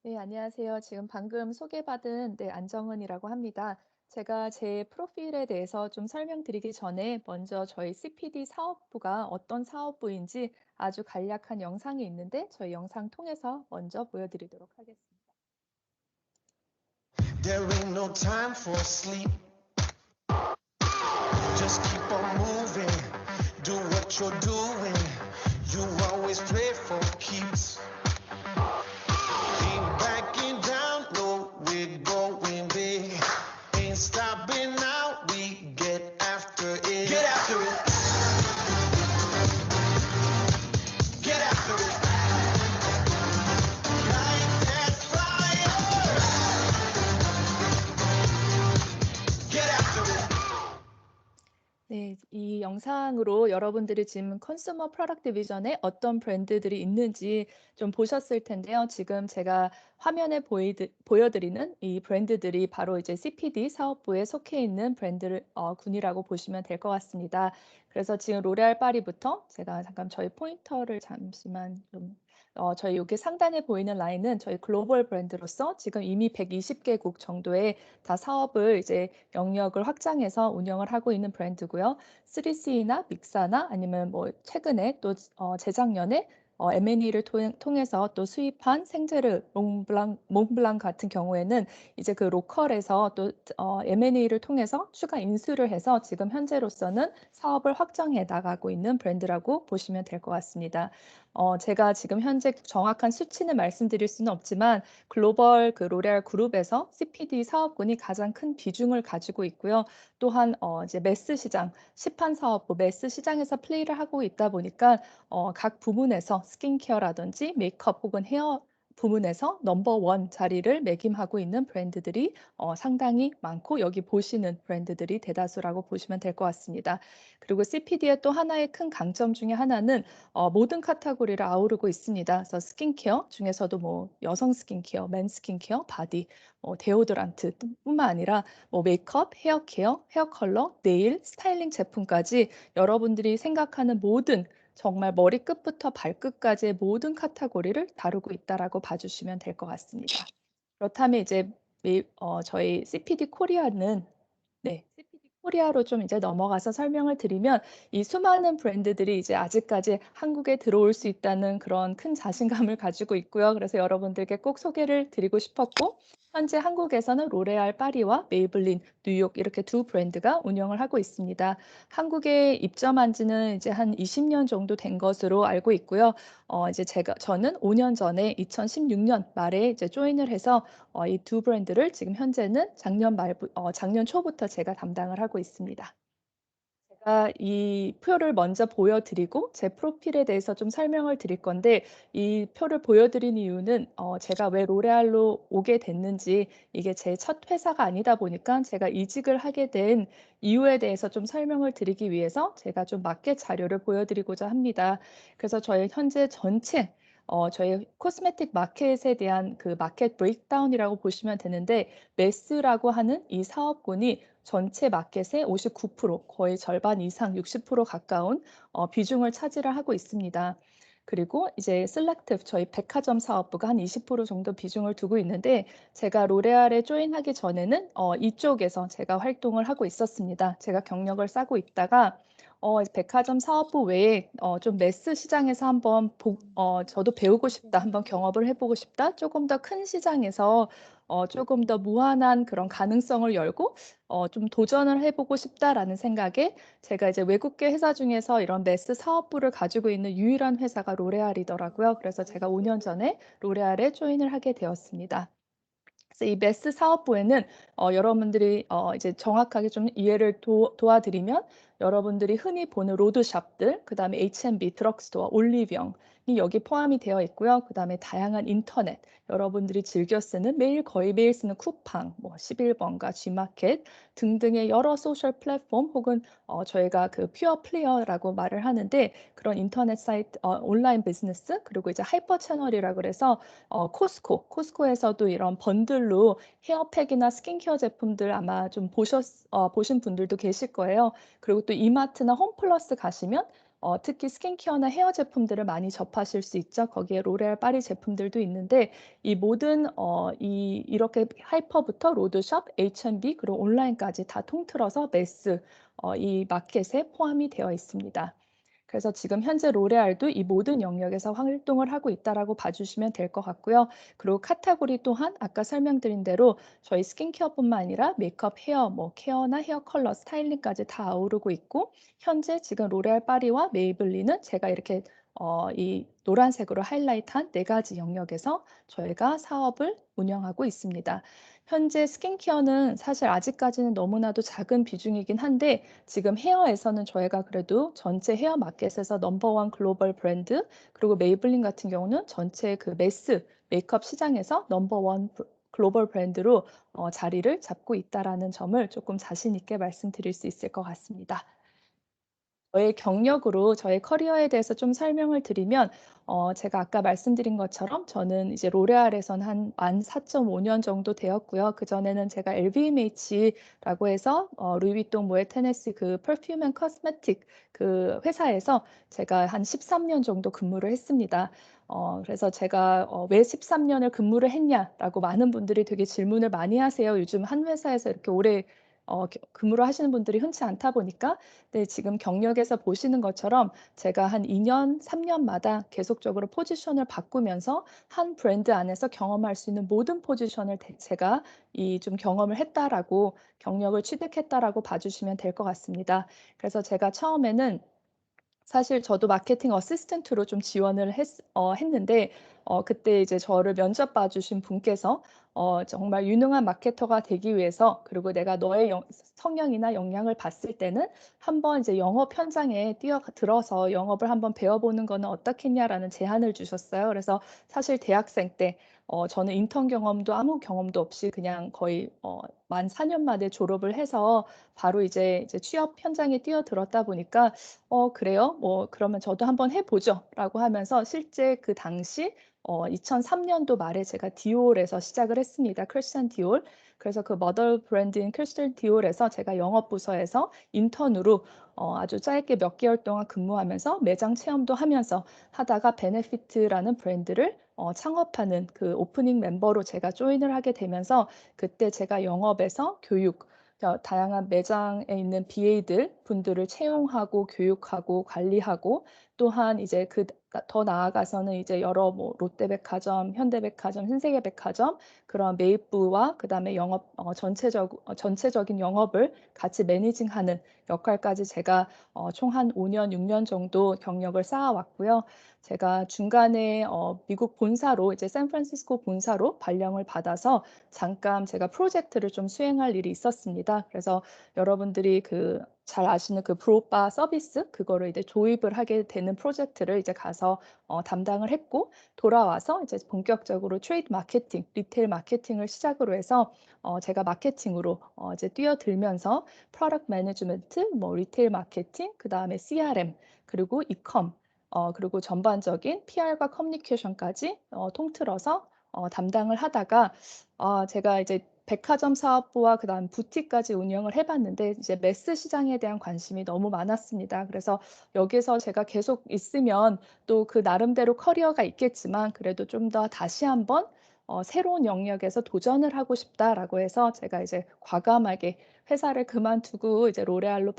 네, 안녕하세요. 지금 방금 소개받은 안정은이라고 합니다. 제가 제 프로필에 대해서 좀 설명드리기 전에 먼저 저희 CPD 사업부가 어떤 사업부인지 아주 간략한 영상이 있는데 저희 영상 통해서 먼저 보여드리도록 하겠습니다. There ain't no time for sleep. Just keep on moving. Do what you're doing. You always play for keeps. Ain't backing down, no, we're going big. Ain't stopping now, we get after it. Get after it. Get after it. Light that fire. Get after it. 네, 이 영상으로 여러분들이 지금 컨슈머 프로덕트 디비전에 어떤 브랜드들이 있는지 좀 보셨을 텐데요. 지금 제가 화면에 보여드리는 이 브랜드들이 바로 이제 CPD 사업부에 속해 있는 브랜드 군이라고 보시면 될 것 같습니다. 그래서 지금 로레알 파리부터 제가 잠깐 저희 포인터를 잠시만 좀 저희 여기 상단에 보이는 라인은 저희 글로벌 브랜드로서 지금 이미 120개국 정도의 다 사업을 이제 영역을 확장해서 운영을 하고 있는 브랜드고요. 3C나 믹사나 아니면 뭐 최근에 또 재작년에 M&A를 통해서 또 수입한 생제르, 몽블랑 같은 경우에는 이제 그 로컬에서 또 M&A를 통해서 추가 인수를 해서 지금 현재로서는 사업을 확장해 나가고 있는 브랜드라고 보시면 될 것 같습니다. 제가 지금 현재 정확한 수치는 말씀드릴 수는 없지만 글로벌 그 로레알 그룹에서 CPD 사업군이 가장 큰 비중을 가지고 있고요. 또한 이제 매스 시장, 시판 사업부 매스 시장에서 플레이를 하고 있다 보니까 각 부문에서 스킨케어라든지 메이크업 혹은 헤어 부문에서 넘버 원 자리를 매김하고 있는 브랜드들이 상당히 많고 여기 보시는 브랜드들이 대다수라고 보시면 될 것 같습니다. 그리고 CPD의 또 하나의 큰 강점 중에 하나는 모든 카테고리를 아우르고 있습니다. 그래서 스킨케어 중에서도 뭐 여성 스킨케어, 맨 스킨케어, 바디, 데오드란트 뿐만 아니라 뭐 메이크업, 헤어 케어, 헤어 컬러, 네일, 스타일링 제품까지 여러분들이 생각하는 모든 정말 머리끝부터 발끝까지의 모든 카테고리를 다루고 있다라고 봐주시면 될 것 같습니다. 그렇다면 이제 저희 CPD 코리아는 네. CPD 코리아로 좀 이제 넘어가서 설명을 드리면 이 수많은 브랜드들이 이제 아직까지 한국에 들어올 수 있다는 그런 큰 자신감을 가지고 있고요. 그래서 여러분들께 꼭 소개를 드리고 싶었고 현재 한국에서는 로레알 파리와 메이블린 뉴욕 이렇게 두 브랜드가 운영을 하고 있습니다. 한국에 입점한 지는 이제 한 20년 정도 된 것으로 알고 있고요. 이제 저는 5년 전에 2016년 말에 이제 조인을 해서 이 두 브랜드를 지금 현재는 작년 초부터 제가 담당을 하고 있습니다. 제가 이 표를 먼저 보여드리고 제 프로필에 대해서 좀 설명을 드릴 건데 이 표를 보여드린 이유는 제가 왜 로레알로 오게 됐는지 이게 제 첫 회사가 아니다 보니까 제가 이직을 하게 된 이유에 대해서 좀 설명을 드리기 위해서 제가 좀 마켓 자료를 보여드리고자 합니다. 그래서 저희 현재 전체 저희 코스메틱 마켓에 대한 그 마켓 브레이크다운이라고 보시면 되는데 메스라고 하는 이 사업군이 전체 마켓의 59% 거의 절반 이상 60% 가까운 비중을 차지를 하고 있습니다. 그리고 이제 셀렉티브 저희 백화점 사업부가 한 20% 정도 비중을 두고 있는데 제가 로레알에 조인하기 전에는 이쪽에서 제가 활동을 하고 있었습니다. 제가 경력을 쌓고 있다가 백화점 사업부 외에 좀 매스 시장에서 한번 저도 배우고 싶다, 한번 경험을 해보고 싶다, 조금 더 큰 시장에서 조금 더 무한한 그런 가능성을 열고 좀 도전을 해보고 싶다라는 생각에 제가 이제 외국계 회사 중에서 이런 매스 사업부를 가지고 있는 유일한 회사가 로레알이더라고요. 그래서 제가 5년 전에 로레알에 조인을 하게 되었습니다. 그래서 이 매스 사업부에는 여러분들이 이제 정확하게 좀 이해를 도와드리면 여러분들이 흔히 보는 로드샵들, 그다음에 H&B, 드럭스토어, 올리브영이 여기 포함이 되어 있고요. 그다음에 다양한 인터넷, 여러분들이 즐겨 쓰는 거의 매일 쓰는 쿠팡, 뭐 11번가, G마켓 등등의 여러 소셜 플랫폼 혹은 저희가 그 퓨어 플레이어라고 말을 하는데 그런 인터넷 사이트, 온라인 비즈니스 그리고 이제 하이퍼 채널이라 그래서 코스코에서도 이런 번들로 헤어팩이나 스킨케어 제품들 아마 좀 보신 분들도 계실 거예요. 그리고 또 이마트나 홈플러스 가시면 특히 스킨케어나 헤어 제품들을 많이 접하실 수 있죠. 거기에 로레알 파리 제품들도 있는데 이 모든 이렇게 하이퍼부터 로드숍, H&B 그리고 온라인까지 다 통틀어서 매스 이 마켓에 포함이 되어 있습니다. 그래서 지금 현재 로레알도 이 모든 영역에서 활동을 하고 있다라고 봐주시면 될 것 같고요. 그리고 카테고리 또한 아까 설명드린 대로 저희 스킨케어뿐만 아니라 메이크업, 헤어, 뭐 케어나 헤어 컬러, 스타일링까지 다 아우르고 있고 현재 지금 로레알 파리와 메이블린은 제가 이렇게 이 노란색으로 하이라이트한 네 가지 영역에서 저희가 사업을 운영하고 있습니다. 현재 스킨케어는 사실 아직까지는 너무나도 작은 비중이긴 한데 지금 헤어에서는 저희가 그래도 전체 헤어 마켓에서 넘버원 글로벌 브랜드 그리고 메이블린 같은 경우는 전체 그 매스 메이크업 시장에서 넘버원 글로벌 브랜드로 자리를 잡고 있다라는 점을 조금 자신 있게 말씀드릴 수 있을 것 같습니다. 저의 경력으로 저의 커리어에 대해서 좀 설명을 드리면 제가 아까 말씀드린 것처럼 저는 이제 로레알에선 한 4.5년 정도 되었고요. 그전에는 제가 LVMH라고 해서 루이비통 모에 테네시 그 퍼퓸 앤 코스메틱 그 회사에서 제가 한 13년 정도 근무를 했습니다. 그래서 제가 "왜 13년을 근무를 했냐?"라고 많은 분들이 되게 질문을 많이 하세요. 요즘 한 회사에서 이렇게 오래 근무를 하시는 분들이 흔치 않다 보니까. 네, 지금 경력에서 보시는 것처럼 제가 한 2 년, 3 년마다 계속적으로 포지션을 바꾸면서 한 브랜드 안에서 경험할 수 있는 모든 포지션을 제가 이 좀 경험을 했다라고 경력을 취득했다라고 봐 주시면 될 것 같습니다. 그래서 제가 처음에는 사실 저도 마케팅 어시스턴트로 좀 지원을 했는데 그때 이제 저를 면접 봐 주신 분께서 정말 유능한 마케터가 되기 위해서 그리고 내가 너의 성향이나 역량을 봤을 때는 "한번 이제 영업 현장에 뛰어들어서 영업을 한번 배워보는 거는 어떻겠냐."라는 제안을 주셨어요. 그래서 사실 대학생 때 저는 인턴 경험도 아무 경험도 없이 그냥 거의 만 4년 만에 졸업을 해서 바로 이제 취업 현장에 뛰어들었다 보니까 그래요? 뭐 그러면 저도 한번 해 보죠."라고 하면서 실제 그 당시 2003 년도 말에 제가 디올에서 시작을 했습니다. 크리스찬 디올. 그래서 그 머더 브랜드인 크리스찬 디올에서 제가 영업 부서에서 인턴으로 아주 짧게 몇 개월 동안 근무하면서 매장 체험도 하면서 하다가 베네피트라는 브랜드를 창업하는 그 오프닝 멤버로 제가 조인을 하게 되면서 그때 제가 영업에서 교육 다양한 매장에 있는 BA들 분들을 채용하고 교육하고 관리하고 또한 이제 더 나아가서는 이제 여러 뭐 롯데백화점, 현대백화점, 신세계백화점 그런 매입부와 그다음에 영업 전체적인 영업을 같이 매니징하는 역할까지 제가 총 한 5 년, 6년 정도 경력을 쌓아 왔고요. 제가 중간에 미국 본사로 이제 샌프란시스코 본사로 발령을 받아서 잠깐 제가 프로젝트를 좀 수행할 일이 있었습니다. 그래서 여러분들이 그 잘 아시는 그 브로바 서비스 그거를 이제 도입을 하게 되는 프로젝트를 이제 가서 담당을 했고 돌아와서 이제 본격적으로 트레이드 마케팅, 리테일 마케팅을 시작으로 해서 제가 마케팅으로 이제 뛰어들면서 프로덕트 매니지먼트, 뭐 리테일 마케팅, 그다음에 CRM 그리고 이컴 그리고 전반적인 PR과 커뮤니케이션까지 통틀어서 담당을 하다가 제가 이제 백화점 사업부와 그다음 부티까지 운영을 해 봤는데 이제 매스 시장에 대한 관심이 너무 많았습니다. 그래서 여기서 제가 계속 있으면 또 그 나름대로 커리어가 있겠지만 그래도 좀 더 다시 한번 '새로운 영역에서 도전을 하고 싶다.'라고 해서 제가 이제 과감하게 회사를 그만두고 이제 로레알로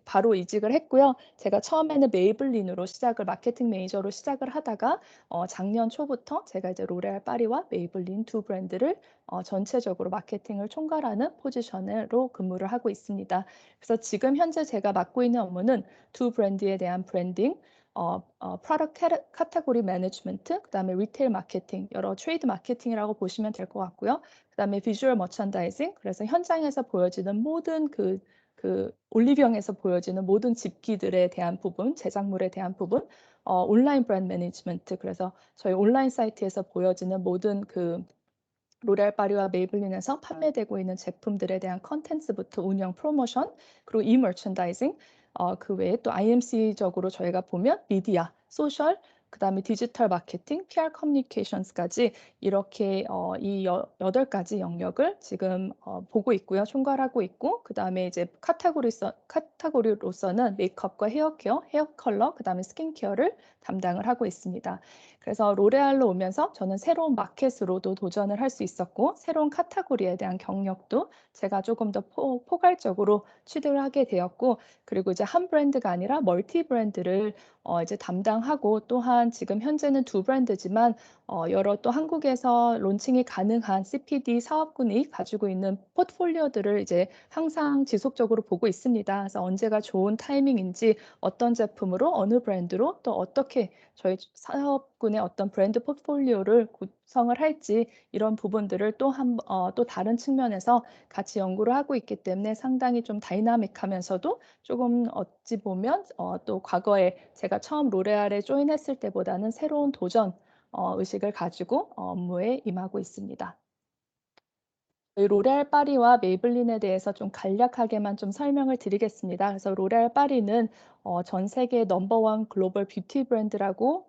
바로 이직을 했고요. 제가 처음에는 메이블린으로 시작을 마케팅 매니저로 시작을 하다가 작년 초부터 제가 이제 로레알 파리와 메이블린 두 브랜드를 전체적으로 마케팅을 총괄하는 포지션으로 근무를 하고 있습니다. 그래서 지금 현재 제가 맡고 있는 업무는 두 브랜드에 대한 브랜딩, 프로덕트 카테고리 매니지먼트, 그다음에 리테일 마케팅, 여러 트레이드 마케팅이라고 보시면 될 것 같고요. 그다음에 비주얼 머천다이징, 그래서 현장에서 보여지는 모든 올리브영에서 보여지는 모든 집기들에 대한 부분, 제작물에 대한 부분, 온라인 브랜드 매니지먼트, 그래서 저희 온라인 사이트에서 보여지는 모든 로레알 파리와 메이블린에서 판매되고 있는 제품들에 대한 콘텐츠부터 운영, 프로모션, 그리고 이머천다이징 그 외에 또 IMC적으로 저희가 보면 미디어, 소셜 그다음에 디지털 마케팅, PR 커뮤니케이션스까지 이렇게 이 8가지 영역을 지금 보고 있고요. 총괄하고 있고 그다음에 이제 카테고리로서는 메이크업과 헤어 케어, 헤어 컬러, 그다음에 스킨케어를 담당을 하고 있습니다. 그래서 로레알로 오면서 저는 새로운 마켓으로도 도전을 할 수 있었고 새로운 카테고리에 대한 경력도 제가 조금 더 포괄적으로 취득을 하게 되었고 그리고 이제 한 브랜드가 아니라 멀티 브랜드를 이제 담당하고 또한 지금 현재는 두 브랜드지만 여러 또 한국에서 론칭이 가능한 CPD 사업군이 가지고 있는 포트폴리오들을 이제 항상 지속적으로 보고 있습니다. 그래서 언제가 좋은 타이밍인지 어떤 제품으로 어느 브랜드로 또 어떻게 저희 사업군의 어떤 브랜드 포트폴리오를 구성을 할지 이런 부분들을 또 다른 측면에서 같이 연구를 하고 있기 때문에 상당히 좀 다이나믹하면서도 조금 어찌 보면 또 과거에 제가 처음 로레알에 조인했을 때보다는 새로운 도전 의식을 가지고 업무에 임하고 있습니다. 저희 로레알 파리와 메이블린에 대해서 좀 간략하게만 좀 설명을 드리겠습니다. 그래서 로레알 파리는 전 세계 넘버 원 글로벌 뷰티 브랜드라고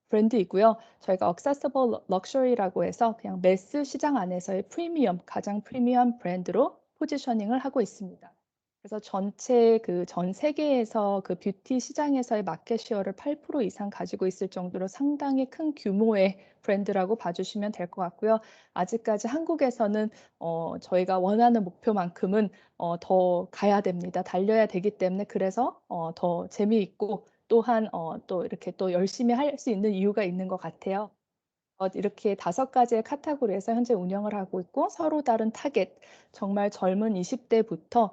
브랜드이고요. 저희가 액세서블 럭셔리라고 해서 그냥 매스 시장 안에서의 프리미엄, 가장 프리미엄 브랜드로 포지셔닝을 하고 있습니다. 그래서 전체 전 세계에서 그 뷰티 시장에서의 마켓 셰어를 8% 이상 가지고 있을 정도로 상당히 큰 규모의 브랜드라고 봐주시면 될 것 같고요. 아직까지 한국에서는 저희가 원하는 목표만큼은 더 가야 됩니다. 달려야 되기 때문에 그래서 더 재미있고 또한 또 이렇게 또 열심히 할 수 있는 이유가 있는 것 같아요. 이렇게 5가지의 카테고리에서 현재 운영을 하고 있고 서로 다른 타겟 정말 젊은 20 대부터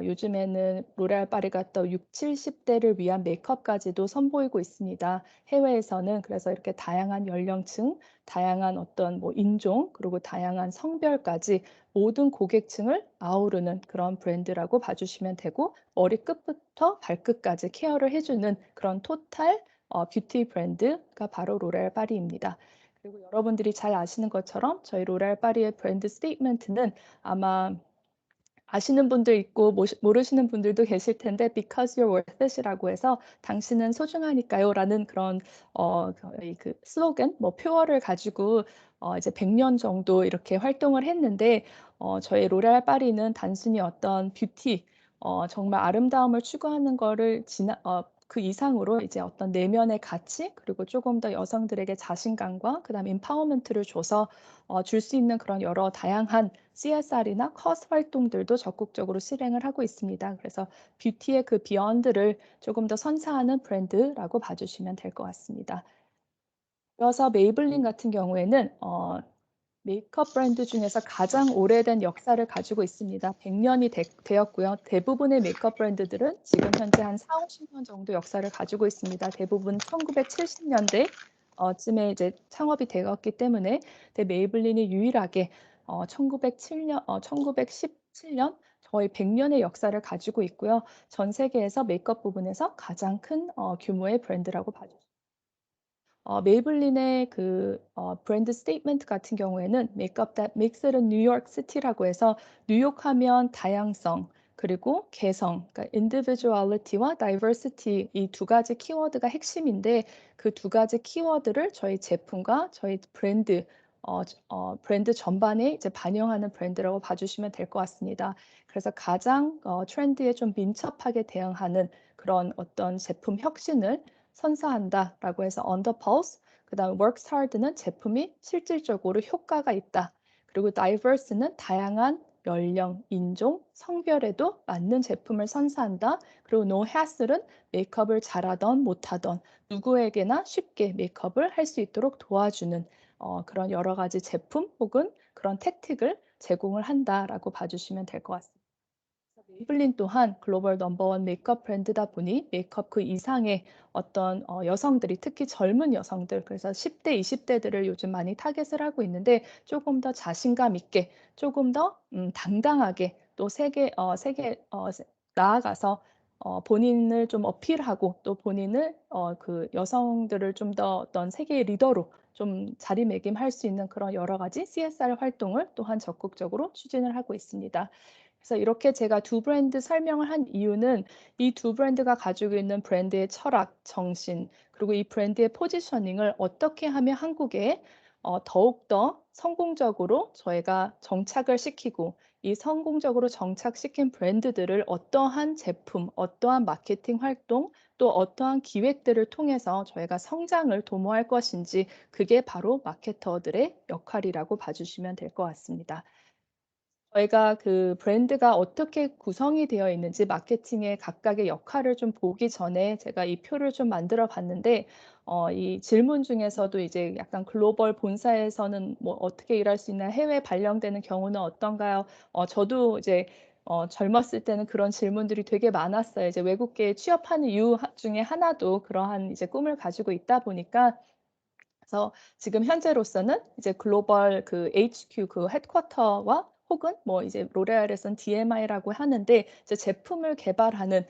요즘에는 로레알 파리가 또 60-70 대를 위한 메이크업까지도 선보이고 있습니다. 해외에서는 그래서 이렇게 다양한 연령층, 다양한 어떤 뭐 인종, 그리고 다양한 성별까지 모든 고객층을 아우르는 그런 브랜드라고 봐주시면 되고 머리끝부터 발끝까지 케어를 해 주는 그런 토탈 뷰티 브랜드가 바로 로레알 파리입니다. 그리고 여러분들이 잘 아시는 것처럼 저희 로레알 파리의 브랜드 스테이트먼트는 아마 아시는 분들 있고 모르시는 분들도 계실 텐데 "Because you're worth it"이라고 해서 "당신은 소중하니까요."라는 그런 저희 그 슬로건 뭐 표어를 가지고 이제 100년 정도 이렇게 활동을 했는데 저희 로레알 파리는 단순히 어떤 뷰티 정말 아름다움을 추구하는 거를 그 이상으로 이제 어떤 내면의 가치 그리고 조금 더 여성들에게 자신감과 그다음에 empowerment를 줘서 줄 수 있는 그런 여러 다양한 CSR이나 커스 활동들도 적극적으로 실행을 하고 있습니다. 그래서 뷰티의 그 비욘드를 조금 더 선사하는 브랜드라고 봐주시면 될 것 같습니다. 이어서 메이블린 같은 경우에는 메이크업 브랜드 중에서 가장 오래된 역사를 가지고 있습니다. 100 년이 되었고요. 대부분의 메이크업 브랜드들은 지금 현재 한 40-50년 정도 역사를 가지고 있습니다. 대부분 1970 년대 쯤에 이제 창업이 되었기 때문에 메이블린이 유일하게 1917년 거의 100 년의 역사를 가지고 있고요. 전 세계에서 메이크업 부분에서 가장 큰 규모의 브랜드라고 봐주 메이블린의 브랜드 스테이트먼트 같은 경우에는 "Makeup that makes it a New York City라고 해서 뉴욕하면 다양성 그리고 개성 그러니까 individuality와 diversity 이 두 가지 키워드가 핵심인데 그 두 가지 키워드를 저희 제품과 저희 브랜드 전반에 이제 반영하는 브랜드라고 봐 주시면 될 것 같습니다. 그래서 가장 트렌드에 좀 민첩하게 대응하는 그런 어떤 제품 혁신을 선사한다라고 해서 under pulse 그다음에 works hard는 제품이 실질적으로 효과가 있다. 그리고 diverse는 다양한 연령, 인종, 성별에도 맞는 제품을 선사한다. 그리고 no hassle은 메이크업을 잘하던 못하던 누구에게나 쉽게 메이크업을 할 수 있도록 도와주는 그런 여러 가지 제품 혹은 그런 택틱을 제공을 한다라고 봐주시면 될 것 같습니다. 메이블린 또한 글로벌 넘버원 메이크업 브랜드다 보니 메이크업 그 이상의 어떤 여성들이 특히 젊은 여성들 그래서 10 대, 20 대들을 요즘 많이 타겟을 하고 있는데 조금 더 자신감 있게 조금 더 당당하게 또 나아가서 본인을 좀 어필하고 또 본인을 그 여성들을 좀 더 어떤 세계의 리더로 좀 자리매김할 수 있는 그런 여러 가지 CSR 활동을 또한 적극적으로 추진을 하고 있습니다. 그래서 이렇게 제가 두 브랜드 설명을 한 이유는 이 두 브랜드가 가지고 있는 브랜드의 철학, 정신, 그리고 이 브랜드의 포지셔닝을 어떻게 하면 한국에 더욱더 성공적으로 저희가 정착을 시키고 이 성공적으로 정착시킨 브랜드들을 어떠한 제품, 어떠한 마케팅 활동, 또 어떠한 기획들을 통해서 저희가 성장을 도모할 것인지 그게 바로 마케터들의 역할이라고 봐주시면 될 것 같습니다. 저희가 그 브랜드가 어떻게 구성이 되어 있는지 마케팅의 각각의 역할을 좀 보기 전에 제가 이 표를 좀 만들어 봤는데 이 질문 중에서도 이제 약간 글로벌 본사에서는 뭐 어떻게 일할 수 있나요? 해외에 발령되는 경우는 어떤가요? 저도 이제 젊었을 때는 그런 질문들이 되게 많았어요. 이제 외국계에 취업하는 이유 중에 하나도 그러한 이제 꿈을 가지고 있다 보니까 그래서 지금 현재로서는 이제 글로벌 그 HQ 그 헤드쿼터와 혹은 뭐 이제 로레알에선 DMI라고 하는데 이제 제품을 개발하는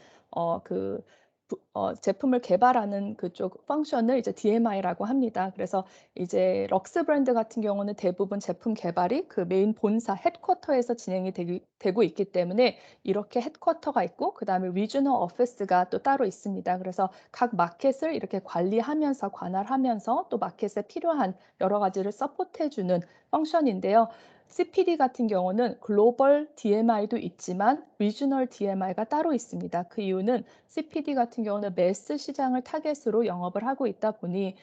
제품을 개발하는 그쪽 펑션을 이제 DMI라고 합니다. 그래서 이제 럭스 브랜드 같은 경우는 대부분 제품 개발이 그 메인 본사 헤드쿼터에서 진행이 되고 있기 때문에 이렇게 헤드쿼터가 있고 그다음에 리지널 오피스가 또 따로 있습니다. 그래서 각 마켓을 이렇게 관리하면서 관할하면서 또 마켓에 필요한 여러 가지를 서포트해 주는 펑션인데요. CPD 같은 경우는 글로벌 DMI도 있지만 리지널 DMI가 따로 있습니다. 그 이유는 CPD 같은 경우는 매스 시장을 타겟으로 영업을 하고 있다 보니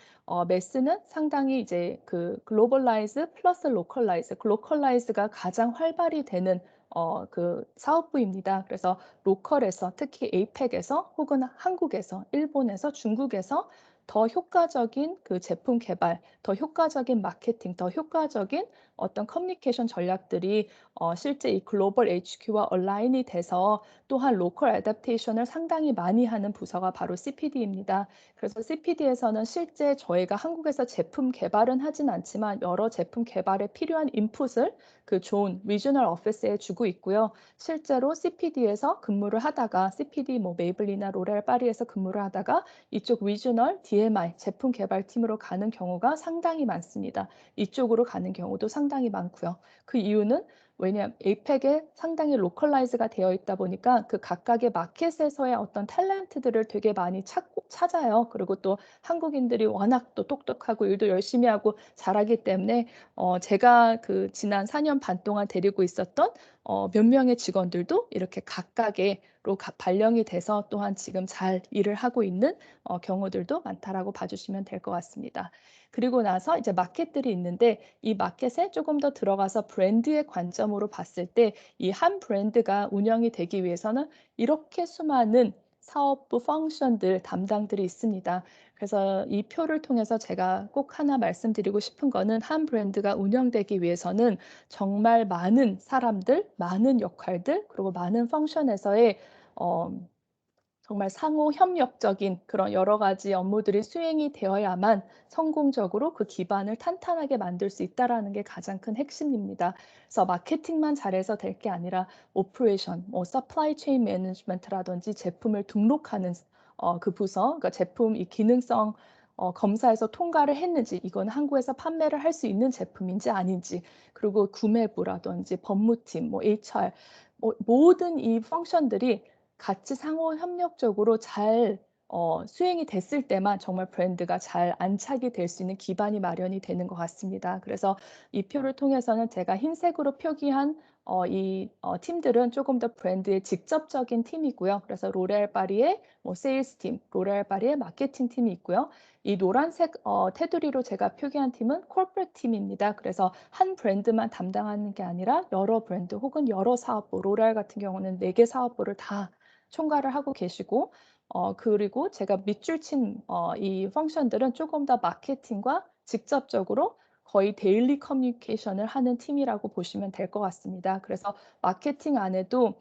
매스는 상당히 이제 그 글로벌라이즈 플러스 로컬라이즈, 로컬라이즈가 가장 활발히 되는 그 사업부입니다. 그래서 로컬에서 특히 에이펙에서 혹은 한국에서, 일본에서, 중국에서 더 효과적인 그 제품 개발, 더 효과적인 마케팅, 더 효과적인 어떤 커뮤니케이션 전략들이 실제 이 글로벌 HQ와 얼라인이 돼서 또한 로컬 애답테이션을 상당히 많이 하는 부서가 바로 CPD입니다. 그래서 CPD에서는 실제 저희가 한국에서 제품 개발은 하진 않지만 여러 제품 개발에 필요한 인풋을 그 존, 리저널 오피스에 주고 있고요. 실제로 CPD에서 근무를 하다가 CPD 뭐 메이블리나 로레알 파리에서 근무를 하다가 이쪽 리저널 DMI 제품 개발팀으로 가는 경우가 상당히 많습니다. 이쪽으로 가는 경우도 상당히 많고요. 그 이유는 왜냐 에이펙에 상당히 로컬라이즈가 되어 있다 보니까 그 각각의 마켓에서의 어떤 탤런트들을 되게 많이 찾아요. 그리고 또 한국인들이 워낙 또 똑똑하고 일도 열심히 하고 잘하기 때문에 제가 그 지난 4년 반 동안 데리고 있었던 몇 명의 직원들도 이렇게 각각의로 발령이 돼서 또한 지금 잘 일을 하고 있는 경우들도 많다라고 봐 주시면 될 것 같습니다. 그리고 나서 이제 마켓들이 있는데 이 마켓에 조금 더 들어가서 브랜드의 관점으로 봤을 때 이 한 브랜드가 운영이 되기 위해서는 이렇게 수많은 사업부 펑션들 담당들이 있습니다. 그래서 이 표를 통해서 제가 꼭 하나 말씀드리고 싶은 거는 한 브랜드가 운영되기 위해서는 정말 많은 사람들, 많은 역할들, 그리고 많은 펑션에서의 어 정말 상호 협력적인 그런 여러 가지 업무들이 수행이 되어야만 성공적으로 그 기반을 탄탄하게 만들 수 있다라는 게 가장 큰 핵심입니다. 그래서 마케팅만 잘해서 될 게 아니라 오퍼레이션, 뭐 서플라이 체인 매니지먼트라든지 제품을 등록하는 그 부서, 그러니까 제품 이 기능성 검사에서 통과를 했는지, 이건 한국에서 판매를 할 수 있는 제품인지 아닌지, 그리고 구매부라든지 법무팀, 뭐 HR, 뭐 모든 이 펑션들이 같이 상호 협력적으로 잘 수행이 됐을 때만 정말 브랜드가 잘 안착이 될 수 있는 기반이 마련이 되는 것 같습니다. 그래서 이 표를 통해서는 제가 흰색으로 표기한 팀들은 조금 더 브랜드의 직접적인 팀이고요. 그래서 로레알 파리의 뭐 세일스 팀, 로레알 파리의 마케팅 팀이 있고요. 이 노란색 테두리로 제가 표기한 팀은 corporate 팀입니다. 그래서 한 브랜드만 담당하는 게 아니라 여러 브랜드 혹은 여러 사업부, 로레알 같은 경우는 4개 사업부를 다 총괄을 하고 계시고 그리고 제가 밑줄 친 이 펑션들은 조금 더 마케팅과 직접적으로 거의 데일리 커뮤니케이션을 하는 팀이라고 보시면 될 것 같습니다. 그래서 마케팅 안에도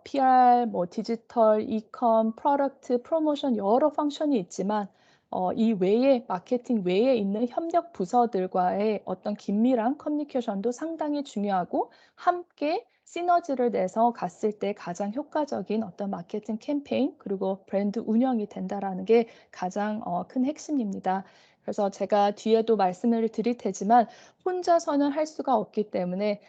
PR, 뭐 디지털, 이컴, 프로덕트, 프로모션 여러 펑션이 있지만 이 외에 마케팅 외에 있는 협력 부서들과의 어떤 긴밀한 커뮤니케이션도 상당히 중요하고 함께 시너지를 내서 갔을 때 가장 효과적인 어떤 마케팅 캠페인 그리고 브랜드 운영이 된다라는 게 가장 큰 핵심입니다. 그래서 제가 뒤에도 말씀을 드릴 테지만 혼자서는 할 수가 없기 때문에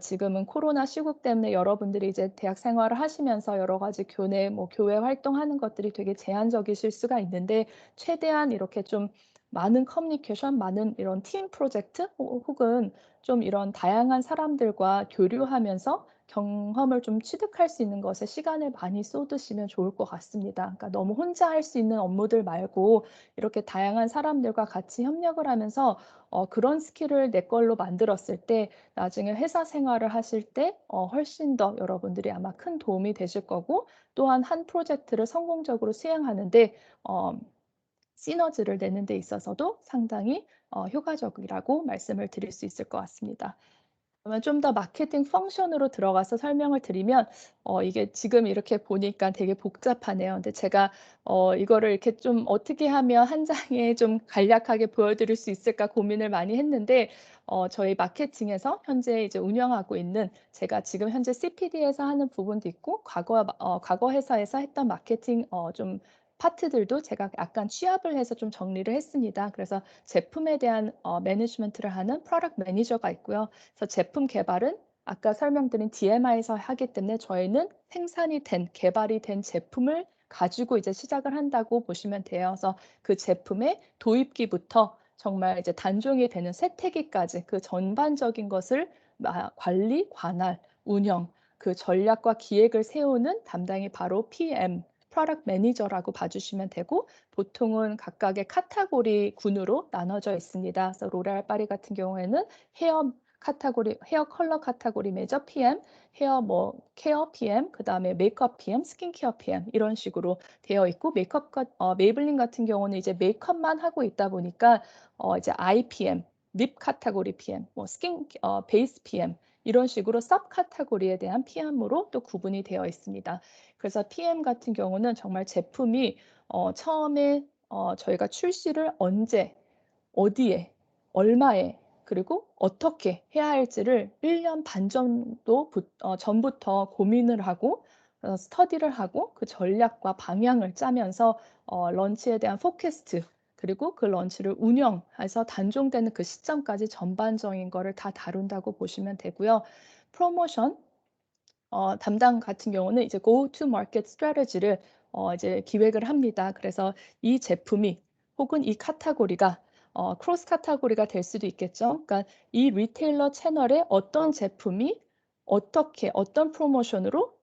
지금은 코로나 시국 때문에 여러분들이 이제 대학 생활을 하시면서 여러 가지 교내 뭐 교회 활동하는 것들이 되게 제한적이실 수가 있는데 최대한 이렇게 좀 많은 커뮤니케이션, 많은 이런 팀 프로젝트 혹은 좀 이런 다양한 사람들과 교류하면서 경험을 좀 취득할 수 있는 것에 시간을 많이 쏟으시면 좋을 것 같습니다. 그러니까 너무 혼자 할 수 있는 업무들 말고 이렇게 다양한 사람들과 같이 협력을 하면서 그런 스킬을 내 걸로 만들었을 때 나중에 회사 생활을 하실 때 훨씬 더 여러분들이 아마 큰 도움이 되실 거고 또한 한 프로젝트를 성공적으로 수행하는 데 어 시너지를 내는 데 있어서도 상당히 효과적이라고 말씀을 드릴 수 있을 것 같습니다. 그러면 좀 더 마케팅 펑션으로 들어가서 설명을 드리면 이게 지금 이렇게 보니까 되게 복잡하네요. 근데 제가 이거를 이렇게 좀 어떻게 하면 한 장에 좀 간략하게 보여 드릴 수 있을까 고민을 많이 했는데 저희 마케팅에서 현재 이제 운영하고 있는 제가 지금 현재 CPD에서 하는 부분도 있고 과거 회사에서 했던 마케팅 좀 파트들도 제가 약간 취합을 해서 좀 정리를 했습니다. 그래서 제품에 대한 매니지먼트를 하는 프로덕트 매니저가 있고요. 그래서 제품 개발은 아까 설명드린 DMI에서 하기 때문에 저희는 생산이 된 개발이 된 제품을 가지고 이제 시작을 한다고 보시면 돼요. 그래서 그 제품의 도입기부터 정말 이제 단종이 되는 쇠퇴기까지 그 전반적인 것을 관리, 관할, 운영, 그 전략과 기획을 세우는 담당이 바로 PM, 프로덕트 매니저라고 봐 주시면 되고 보통은 각각의 카테고리 군으로 나눠져 있습니다. 그래서 로레알 파리 같은 경우에는 헤어 카테고리 헤어 컬러 카테고리 매니저 PM, 헤어 뭐 케어 PM, 그다음에 메이크업 PM, 스킨케어 PM 이런 식으로 되어 있고 메이블린 같은 경우는 이제 메이크업만 하고 있다 보니까 이제 아이 PM, 립 카테고리 PM, 뭐 베이스 PM 이런 식으로 섭 카테고리에 대한 PM으로 또 구분이 되어 있습니다. 그래서 PM 같은 경우는 정말 제품이 처음에 저희가 출시를 언제 어디에 얼마에 그리고 어떻게 해야 할지를 1년 반 정도 전부터 고민을 하고 스터디를 하고 그 전략과 방향을 짜면서 런치에 대한 포캐스트 그리고 그 런치를 운영해서 단종되는 그 시점까지 전반적인 거를 다 다룬다고 보시면 되고요. 프로모션 담당 같은 경우는 이제 go to market strategy를 이제 기획을 합니다. 그래서 이 제품이 혹은 이 카테고리가 크로스 카테고리가 될 수도 있겠죠. 그러니까 이 리테일러 채널에 어떤 제품이 어떻게 어떤 프로모션으로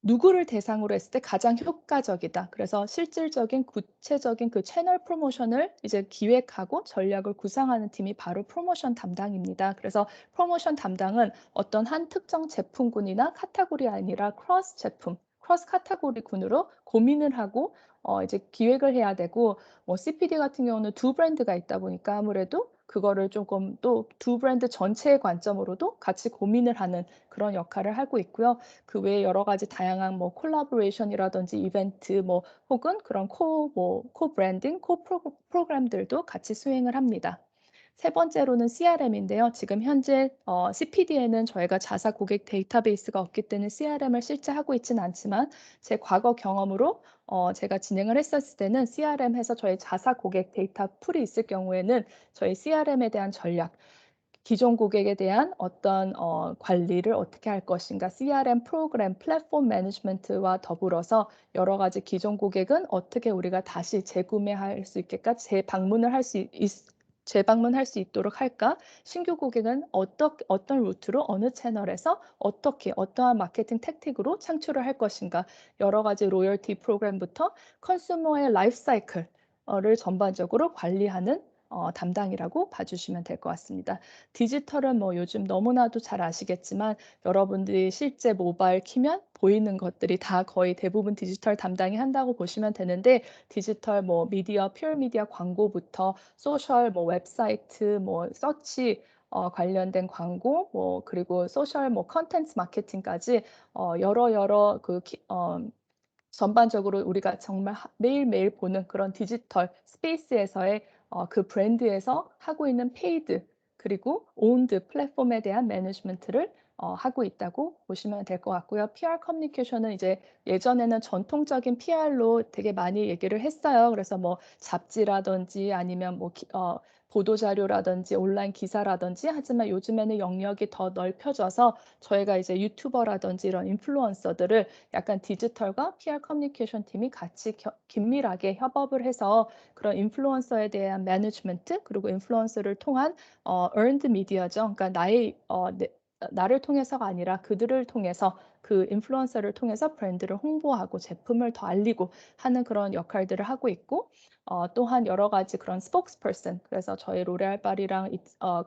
누구를 대상으로 했을 때 가장 효과적이다. 그래서 실질적인 구체적인 그 채널 프로모션을 이제 기획하고 전략을 구상하는 팀이 바로 프로모션 담당입니다. 그래서 프로모션 담당은 어떤 한 특정 제품군이나 카테고리 아니라 크로스 제품, 크로스 카테고리 군으로 고민을 하고 이제 기획을 해야 되고 뭐 CPD 같은 경우는 두 브랜드가 있다 보니까 아무래도 그거를 조금 또 두 브랜드 전체의 관점으로도 같이 고민을 하는 그런 역할을 하고 있고요. 그 외에 여러 가지 다양한 뭐 콜라보레이션이라든지 이벤트 뭐 혹은 그런 코 브랜딩, 프로그램들도 같이 수행을 합니다. 세 번째로는 CRM인데요. 지금 현재 CPD에는 저희가 자사 고객 데이터베이스가 없기 때문에 CRM을 실제 하고 있지는 않지만 제 과거 경험으로 제가 진행을 했었을 때는 CRM 해서 저희 자사 고객 데이터 풀이 있을 경우에는 저희 CRM에 대한 전략 기존 고객에 대한 어떤 관리를 어떻게 할 것인가, CRM 프로그램, 플랫폼 매니지먼트와 더불어서 여러 가지 기존 고객은 어떻게 우리가 다시 재구매할 수 있게까 재방문할 수 있도록 할까? 신규 고객은 어떤 루트로 어느 채널에서 어떻게 어떠한 마케팅 택틱으로 창출을 할 것인가? 여러 가지 로열티 프로그램부터 컨슈머의 라이프 사이클 를 전반적으로 관리하는 담당이라고 봐 주시면 될 것 같습니다. 디지털은 뭐 요즘 너무나도 잘 아시겠지만 여러분들이 실제 모바일 키면 보이는 것들이 다 거의 대부분 디지털 담당이 한다고 보시면 되는데 디지털 뭐 미디어, 퓨어 미디어 광고부터 소셜 뭐 웹사이트 뭐 서치 관련된 광고 뭐 그리고 소셜 뭐 콘텐츠 마케팅까지 여러 전반적으로 우리가 정말 매일매일 보는 그런 디지털 스페이스에서의 그 브랜드에서 하고 있는 페이드 그리고 owned 플랫폼에 대한 매니지먼트를 하고 있다고 보시면 될 것 같고요. PR 커뮤니케이션은 이제 예전에는 전통적인 PR로 되게 많이 얘기를 했어요. 그래서 뭐 잡지라든지 아니면 뭐 보도 자료라든지 온라인 기사라든지 하지만 요즘에는 영역이 더 넓혀져서 저희가 이제 유튜버라든지 이런 인플루언서들을 약간 디지털과 PR 커뮤니케이션 팀이 같이 긴밀하게 협업을 해서 그런 인플루언서에 대한 매니지먼트 그리고 인플루언서를 통한 earned media죠. 그러니까 나를 통해서가 아니라 그들을 통해서 그 인플루언서를 통해서 브랜드를 홍보하고 제품을 더 알리고 하는 그런 역할들을 하고 있고 또한 여러 가지 그런 spokesperson 그래서 저희 로레알 파리랑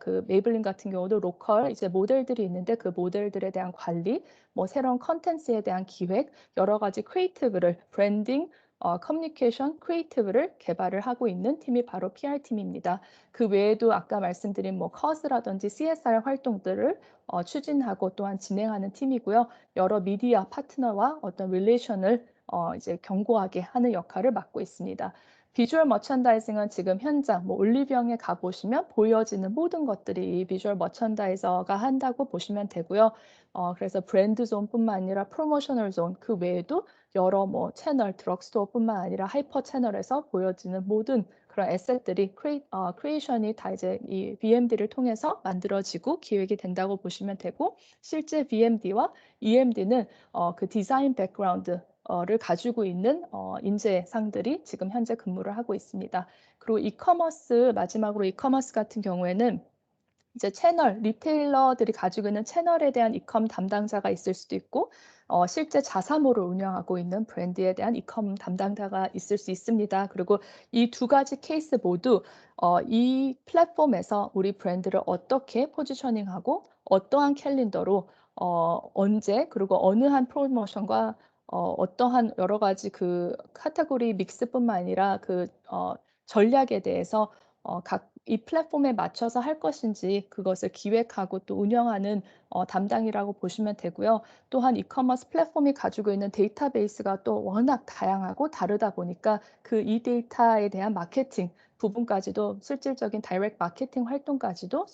그 메이블린 같은 경우도 로컬 이제 모델들이 있는데 그 모델들에 대한 관리, 뭐 새로운 콘텐츠에 대한 기획, 여러 가지 크리에이티브를 브랜딩, 커뮤니케이션 크리에이티브를 개발을 하고 있는 팀이 바로 PR팀입니다. 그 외에도 아까 말씀드린 뭐 커즈라든지 CSR 활동들을 추진하고 또한 진행하는 팀이고요. 여러 미디어 파트너와 어떤 릴레이션을 이제 견고하게 하는 역할을 맡고 있습니다. 비주얼 머천다이징은 지금 현장 뭐 올리브영에 가 보시면 보여지는 모든 것들이 이 비주얼 머천다이저가 한다고 보시면 되고요. 그래서 브랜드 존뿐만 아니라 프로모셔널 존 그 외에도 여러 뭐 채널 드럭스토어뿐만 아니라 하이퍼 채널에서 보여지는 모든 그런 에셋들이 크리에이션이 다 이제 이 VMD를 통해서 만들어지고 기획이 된다고 보시면 되고 실제 VMD와 EMD는 그 디자인 백그라운드 를 가지고 있는 인재상들이 지금 현재 근무를 하고 있습니다. 그리고 이커머스 마지막으로 이커머스 같은 경우에는 이제 채널, 리테일러들이 가지고 있는 채널에 대한 이컴 담당자가 있을 수도 있고 실제 자사모를 운영하고 있는 브랜드에 대한 이컴 담당자가 있을 수 있습니다. 그리고 이 두 가지 케이스 모두 이 플랫폼에서 우리 브랜드를 어떻게 포지셔닝하고 어떠한 캘린더로 언제 그리고 어느 한 프로모션과 어떠한 여러 가지 그 카테고리 믹스뿐만 아니라 전략에 대해서 각 이 플랫폼에 맞춰서 할 것인지 그것을 기획하고 또 운영하는 담당이라고 보시면 되고요. 또한 이커머스 플랫폼이 가지고 있는 데이터베이스가 또 워낙 다양하고 다르다 보니까 그 이 데이터에 대한 마케팅 부분까지도 실질적인 다이렉트 마케팅 활동까지도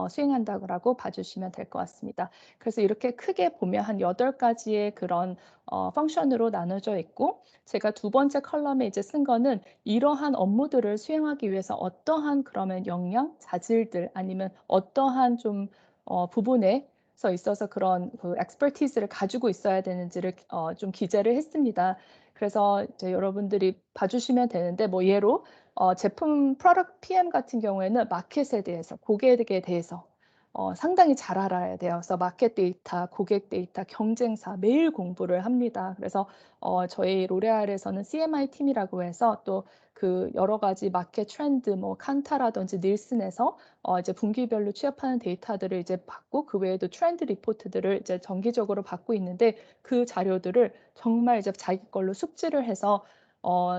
수행한다고 봐주시면 될 것 같습니다. 그래서 이렇게 크게 보면 한 8가지의 그런 펑션으로 나눠져 있고 제가 두 번째 컬럼에 이제 쓴 거는 이러한 업무들을 수행하기 위해서 어떠한 그러면 역량, 자질들 아니면 어떠한 좀 부분에서 있어서 그런 그 expertise를 가지고 있어야 되는지를 좀 기재를 했습니다. 그래서 이제 여러분들이 봐 주시면 되는데 뭐 예로 제품 프로덕트 PM 같은 경우에는 마켓에 대해서 고객에 대해서 상당히 잘 알아야 돼요. 그래서 마켓 데이터, 고객 데이터, 경쟁사 매일 공부를 합니다. 그래서 저희 로레알에서는 CMI 팀이라고 해서 또 그 여러 가지 마켓 트렌드 뭐 칸타라든지 닐슨에서 이제 분기별로 취합하는 데이터들을 이제 받고 그 외에도 트렌드 리포트들을 이제 정기적으로 받고 있는데 그 자료들을 정말 이제 자기 걸로 숙지를 해서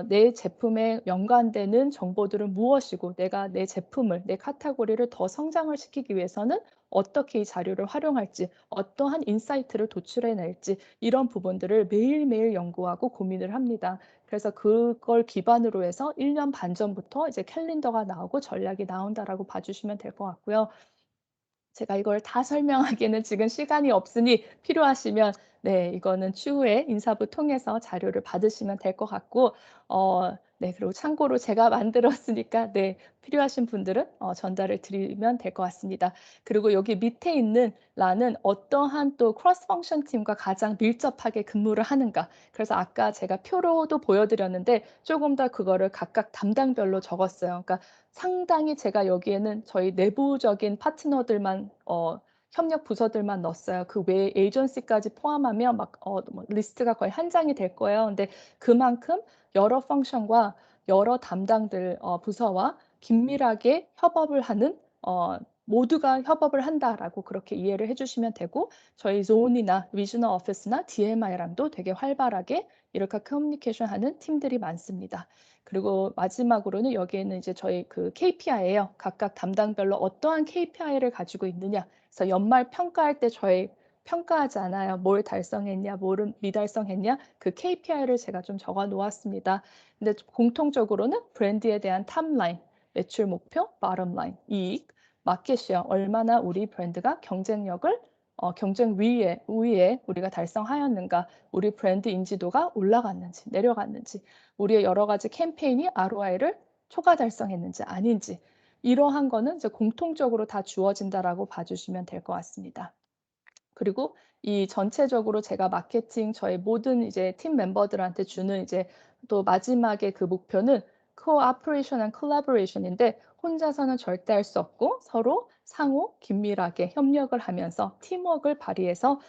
내 제품에 연관되는 정보들은 무엇이고 내가 내 제품을 내 카테고리를 더 성장을 시키기 위해서는 어떻게 이 자료를 활용할지 어떠한 인사이트를 도출해 낼지 이런 부분들을 매일매일 연구하고 고민을 합니다. 그래서 그걸 기반으로 해서 1년 반 전부터 이제 캘린더가 나오고 전략이 나온다라고 봐 주시면 될 것 같고요. 제가 이걸 다 설명하기에는 지금 시간이 없으니 필요하시면 네 이거는 추후에 인사부 통해서 자료를 받으시면 될 것 같고 네 그리고 참고로 제가 만들었으니까 네 필요하신 분들은 전달을 드리면 될 것 같습니다. 그리고 여기 밑에 있는 란은 어떠한 또 크로스 펑션 팀과 가장 밀접하게 근무를 하는가. 그래서 아까 제가 표로도 보여 드렸는데 조금 더 그거를 각각 담당별로 적었어요. 그러니까 상당히 제가 여기에는 저희 내부적인 파트너들만 협력 부서들만 넣었어요. 그 외에 에이전시까지 포함하면 막 뭐 리스트가 거의 한 장이 될 거예요. 근데 그만큼 여러 펑션과 여러 담당들 부서와 긴밀하게 협업을 하는 모두가 협업을 한다라고 그렇게 이해를 해 주시면 되고 저희 존이나 리지널 오피스나 DMI랑도 되게 활발하게 이렇게 커뮤니케이션하는 팀들이 많습니다. 그리고 마지막으로는 여기에는 이제 저희 그 KPI예요. 각각 담당별로 어떠한 KPI를 가지고 있느냐. 그래서 연말 평가할 때 저희 평가하잖아요. 뭘 달성했냐, 뭐를 미달성했냐. 그 KPI를 제가 좀 적어 놓았습니다. 근데 공통적으로는 브랜드에 대한 탑라인, 매출 목표, bottom line, 이익, 마켓 얼마나 우리 브랜드가 경쟁력을 경쟁 우위에 우리가 달성하였는가, 우리 브랜드 인지도가 올라갔는지 내려갔는지, 우리의 여러 가지 캠페인이 ROI를 초과 달성했는지 아닌지, 이러한 거는 이제 공통적으로 다 주어진다라고 봐 주시면 될 것 같습니다. 그리고 이 전체적으로 제가 마케팅 저희 모든 이제 팀 멤버들한테 주는 이제 또 마지막에 그 목표는 코오퍼레이션 앤 콜라보레이션인데, 혼자서는 절대 할 수 없고 서로 상호 긴밀하게 협력을 하면서 팀워크를 발휘해서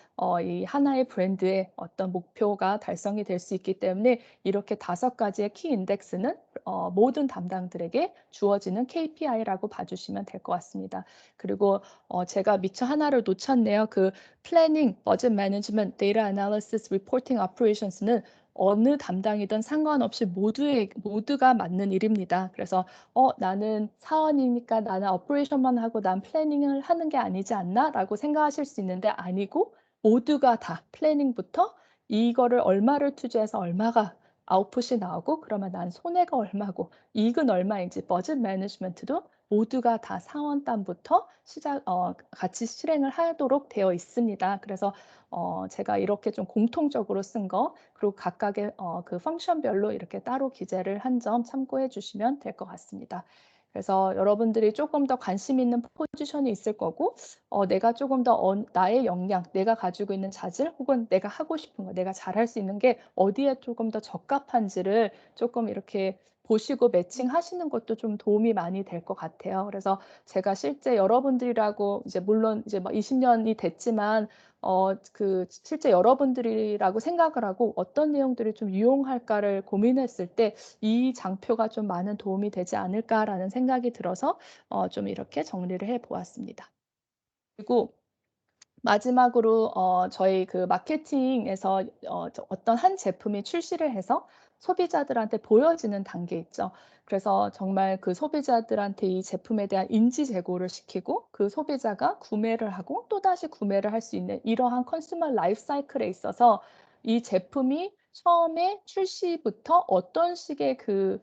이 하나의 브랜드의 어떤 목표가 달성이 될 수 있기 때문에, 이렇게 5가지의 키 인덱스는 모든 담당들에게 주어지는 KPI라고 봐 주시면 될 것 같습니다. 그리고 제가 미처 하나를 놓쳤네요. 그 플래닝, 버젯 매니지먼트, 데이터 애널리시스, 리포팅 오퍼레이션스는 어느 담당이든 상관없이 모두가 맡는 일입니다. 그래서 나는 사원이니까 나는 오퍼레이션만 하고 난 플래닝을 하는 게 아니지 않나?'라고 생각하실 수 있는데, 아니고 모두가 다 플래닝부터 이거를 얼마를 투자해서 얼마가 아웃풋이 나오고, 그러면 난 손해가 얼마고 이익은 얼마인지 버젯 매니지먼트도 모두가 다 사원단부터 같이 실행을 하도록 되어 있습니다. 그래서 제가 이렇게 좀 공통적으로 쓴 거, 그리고 각각의 그 펑션별로 이렇게 따로 기재를 한 점 참고해 주시면 될 것 같습니다. 그래서 여러분들이 조금 더 관심 있는 포지션이 있을 거고, 내가 조금 더 나의 역량, 내가 가지고 있는 자질, 혹은 내가 하고 싶은 거, 내가 잘할 수 있는 게 어디에 조금 더 적합한지를 조금 이렇게 보시고 매칭하시는 것도 좀 도움이 많이 될 것 같아요. 그래서 제가 실제 여러분들이라고 이제 물론 이제 막 20 년이 됐지만 그 실제 여러분들이라고 생각을 하고 어떤 내용들이 좀 유용할까를 고민했을 때 '이 장표가 좀 많은 도움이 되지 않을까.'라는 생각이 들어서 좀 이렇게 정리를 해 보았습니다. 그리고 마지막으로 저희 그 마케팅에서 어떤 한 제품이 출시를 해서 소비자들한테 보여지는 단계 있죠. 그래서 정말 그 소비자들한테 이 제품에 대한 인지 제고를 시키고, 그 소비자가 구매를 하고 또다시 구매를 할 수 있는 이러한 컨슈머 라이프 사이클에 있어서, 이 제품이 처음에 출시부터 어떤 식의 그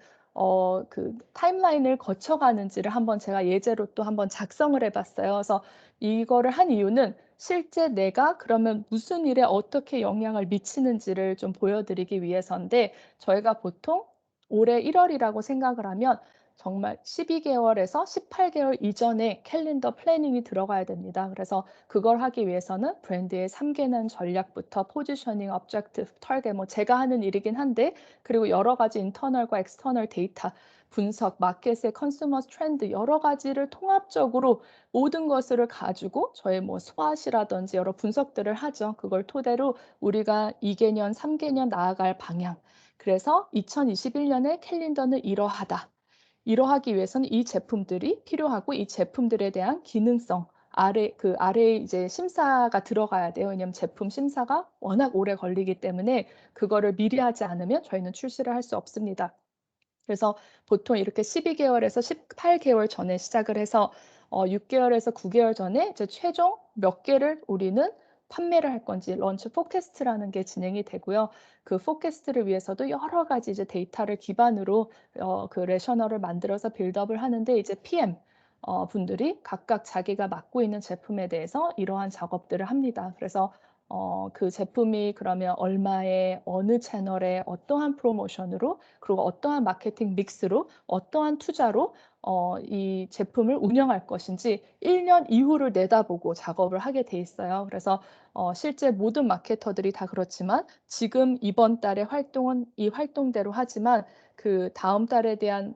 타임라인을 거쳐가는지를 한번 제가 예제로 또 한번 작성을 해 봤어요. 그래서 이거를 한 이유는 실제 내가 그러면 무슨 일에 어떻게 영향을 미치는지를 좀 보여 드리기 위해서인데, 저희가 보통 올해 1 월이라고 생각을 하면 정말 12 개월에서 18 개월 이전에 캘린더 플래닝이 들어가야 됩니다. 그래서 그걸 하기 위해서는 브랜드의 3 개년 전략부터 포지셔닝, objective, target, 뭐 제가 하는 일이긴 한데, 그리고 여러 가지 인터널과 엑스터널 데이터 분석, 마켓의 컨슈머 트렌드 여러 가지를 통합적으로 모든 것을 가지고 저의 뭐 스왓이라든지 여러 분석들을 하죠. 그걸 토대로 우리가 2 개년, 3 개년 나아갈 방향. 그래서 2021 년에 캘린더는 이러하다. 이러하기 위해서는 이 제품들이 필요하고, 이 제품들에 대한 기능성 아래에 이제 심사가 들어가야 돼요. 왜냐하면 제품 심사가 워낙 오래 걸리기 때문에 그거를 미리 하지 않으면 저희는 출시를 할 수 없습니다. 그래서 보통 이렇게 12 개월에서 18 개월 전에 시작을 해서 6 개월에서 9 개월 전에 이제 최종 몇 개를 우리는 판매를 할 건지 런치 포캐스트라는 게 진행이 되고요. 그 포캐스트를 위해서도 여러 가지 이제 데이터를 기반으로 그 레셔널을 만들어서 빌드업을 하는데, 이제 PM 분들이 각각 자기가 맡고 있는 제품에 대해서 이러한 작업들을 합니다. 그래서 그 제품이 그러면 얼마에 어느 채널에 어떠한 프로모션으로, 그리고 어떠한 마케팅 믹스로, 어떠한 투자로 이 제품을 운영할 것인지 1년 이후를 내다보고 작업을 하게 돼 있어요. 그래서 실제 모든 마케터들이 다 그렇지만, 지금 이번 달의 활동은 이 활동대로 하지만 그다음 달에 대한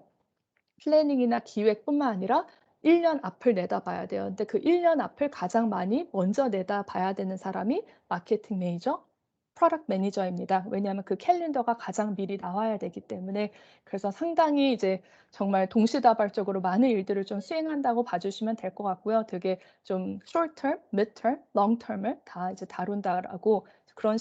플래닝이나 기획뿐만 아니라 1년 앞을 내다봐야 돼요. 근데 그 1년 앞을 가장 많이 먼저 내다봐야 되는 사람이 마케팅 매니저, 프로덕트 매니저입니다. 왜냐하면 그 캘린더가 가장 미리 나와야 되기 때문에. 그래서 상당히 이제 정말 동시다발적으로 많은 일들을 좀 수행한다고 봐 주시면 될 것 같고요. 되게 좀 short term, mid term, long term을 다 이제 다룬다라고, 그런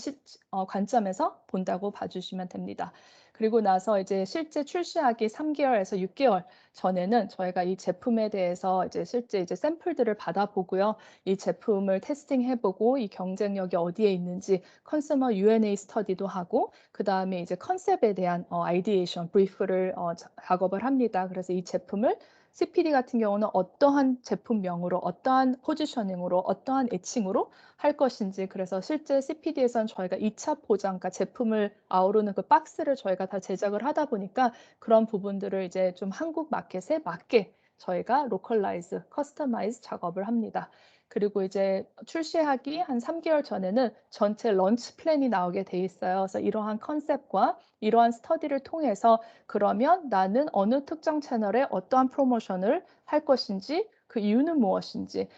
관점에서 본다고 봐 주시면 됩니다. 그리고 나서 이제 실제 출시하기 3 개월에서 6 개월 전에는 저희가 이 제품에 대해서 이제 실제 이제 샘플들을 받아보고요. 이 제품을 테스팅해 보고 이 경쟁력이 어디에 있는지 컨슈머 U&A 스터디도 하고, 그다음에 이제 컨셉에 대한 아이디에이션 브리프를 작업을 합니다. 그래서 이 제품을 CPD 같은 경우는 어떠한 제품명으로 어떠한 포지셔닝으로 어떠한 애칭으로 할 것인지 그래서 실제 CPD에서는 저희가 2차 포장 그러니까 제품을 아우르는 그 박스를 저희가 다 제작을 하다 보니까 그런 부분들을 이제 좀 한국 마켓에 맞게 저희가 로컬라이즈, 커스터마이즈 작업을 합니다. 그리고 이제 출시하기 한 3 개월 전에는 전체 런치 플랜이 나오게 돼 있어요. 그래서 이러한 컨셉과 이러한 스터디를 통해서 그러면 나는 어느 특정 채널에 어떠한 프로모션을 할 것인지 그 이유는 무엇인지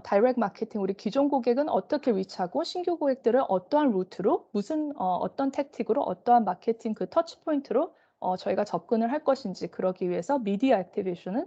다이렉트 마케팅 우리 기존 고객은 어떻게 리치하고 신규 고객들은 어떠한 루트로 무슨 어떤 택틱으로 어떠한 마케팅 그 터치 포인트로 저희가 접근을 할 것인지 그러기 위해서 미디어 액티베이션은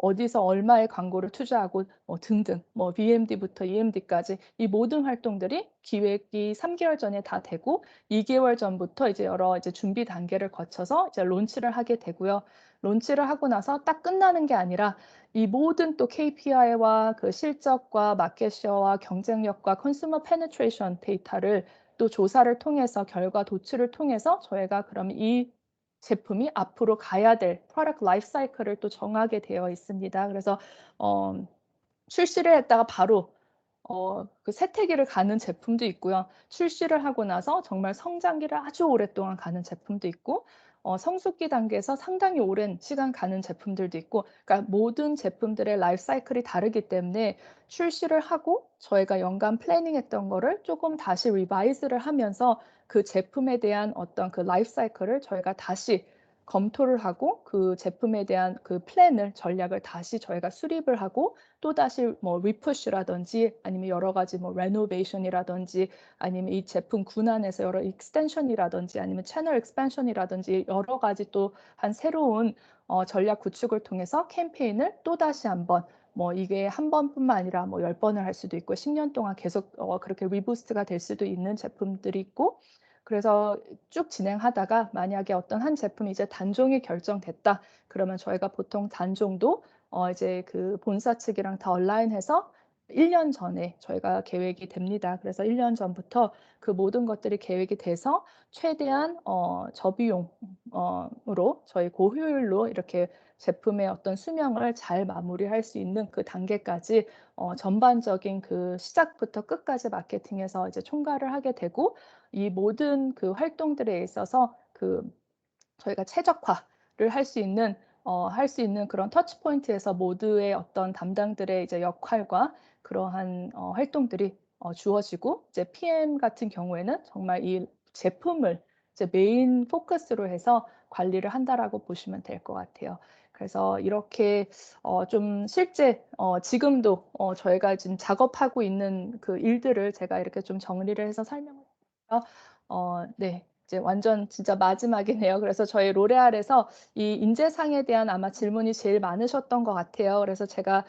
어디서 얼마의 광고를 투자하고 등등 뭐 VMD부터 EMD까지 이 모든 활동들이 기획이 3 개월 전에 다 되고 2 개월 전부터 이제 여러 이제 준비 단계를 거쳐서 이제 론치를 하게 되고요. 론치를 하고 나서 딱 끝나는 게 아니라 이 모든 또 KPI와 그 실적과 마켓 셰어와 경쟁력과 컨슈머 페네트레이션 데이터를 또 조사를 통해서 결과 도출을 통해서 저희가 그럼 이 제품이 앞으로 가야 될 프로덕트 라이프 사이클을 또 정하게 되어 있습니다. 그래서 어 출시를 했다가 바로 그 세태기를 가는 제품도 있고요. 출시를 하고 나서 정말 성장기를 아주 오랫동안 가는 제품도 있고 성숙기 단계에서 상당히 오랜 시간 가는 제품들도 있고 그러니까 모든 제품들의 라이프 사이클이 다르기 때문에 출시를 하고 저희가 연간 플래닝했던 거를 쪼금 다시 리바이즈를 하면서 그 제품에 대한 어떤 그 라이프 사이클을 저희가 다시 검토를 하고 그 제품에 대한 그 플랜을 전략을 다시 저희가 수립을 하고 또다시 뭐 리푸시라든지 아니면 여러 가지 뭐 레노베이션이라든지 아니면 이 제품 군안에서 여러 익스텐션이라든지 아니면 채널 익스pansion이라든지 여러 가지 또 한 새로운 전략 구축을 통해서 캠페인을 또다시 한번 뭐 이게 한 번뿐만 아니라 뭐 10 번을 할 수도 있고 10년 동안 계속 그렇게 리부스트가 될 수도 있는 제품들이 있고 그래서 쭉 진행하다가 만약에 어떤 한 제품이 이제 단종이 결정됐다. 그러면 저희가 보통 단종도 이제 그 본사 측이랑 다 얼라인해서 1년 전에 저희가 계획이 됩니다. 그래서 1년 전부터 그 모든 것들이 계획이 돼서 최대한 저비용 으로 저희 고효율로 이렇게 제품의 어떤 수명을 잘 마무리할 수 있는 그 단계까지 전반적인 그 시작부터 끝까지 마케팅에서 이제 총괄을 하게 되고 이 모든 그 활동들에 있어서 그 저희가 최적화를 할 수 있는 그런 터치 포인트에서 모두의 어떤 담당들의 이제 역할과 그러한 활동들이 주어지고 이제 PM 같은 경우에는 정말 이 제품을 이제 메인 포커스로 해서 관리를 한다라고 보시면 될 것 같아요. 그래서 이렇게 좀 실제 지금도 저희가 지금 작업하고 있는 그 일들을 제가 이렇게 좀 정리를 해서 설명을 드렸고요. 네. 이제 완전 진짜 마지막이네요. 그래서 저희 로레알에서 이 인재상에 대한 아마 질문이 제일 많으셨던 것 같아요. 그래서 제가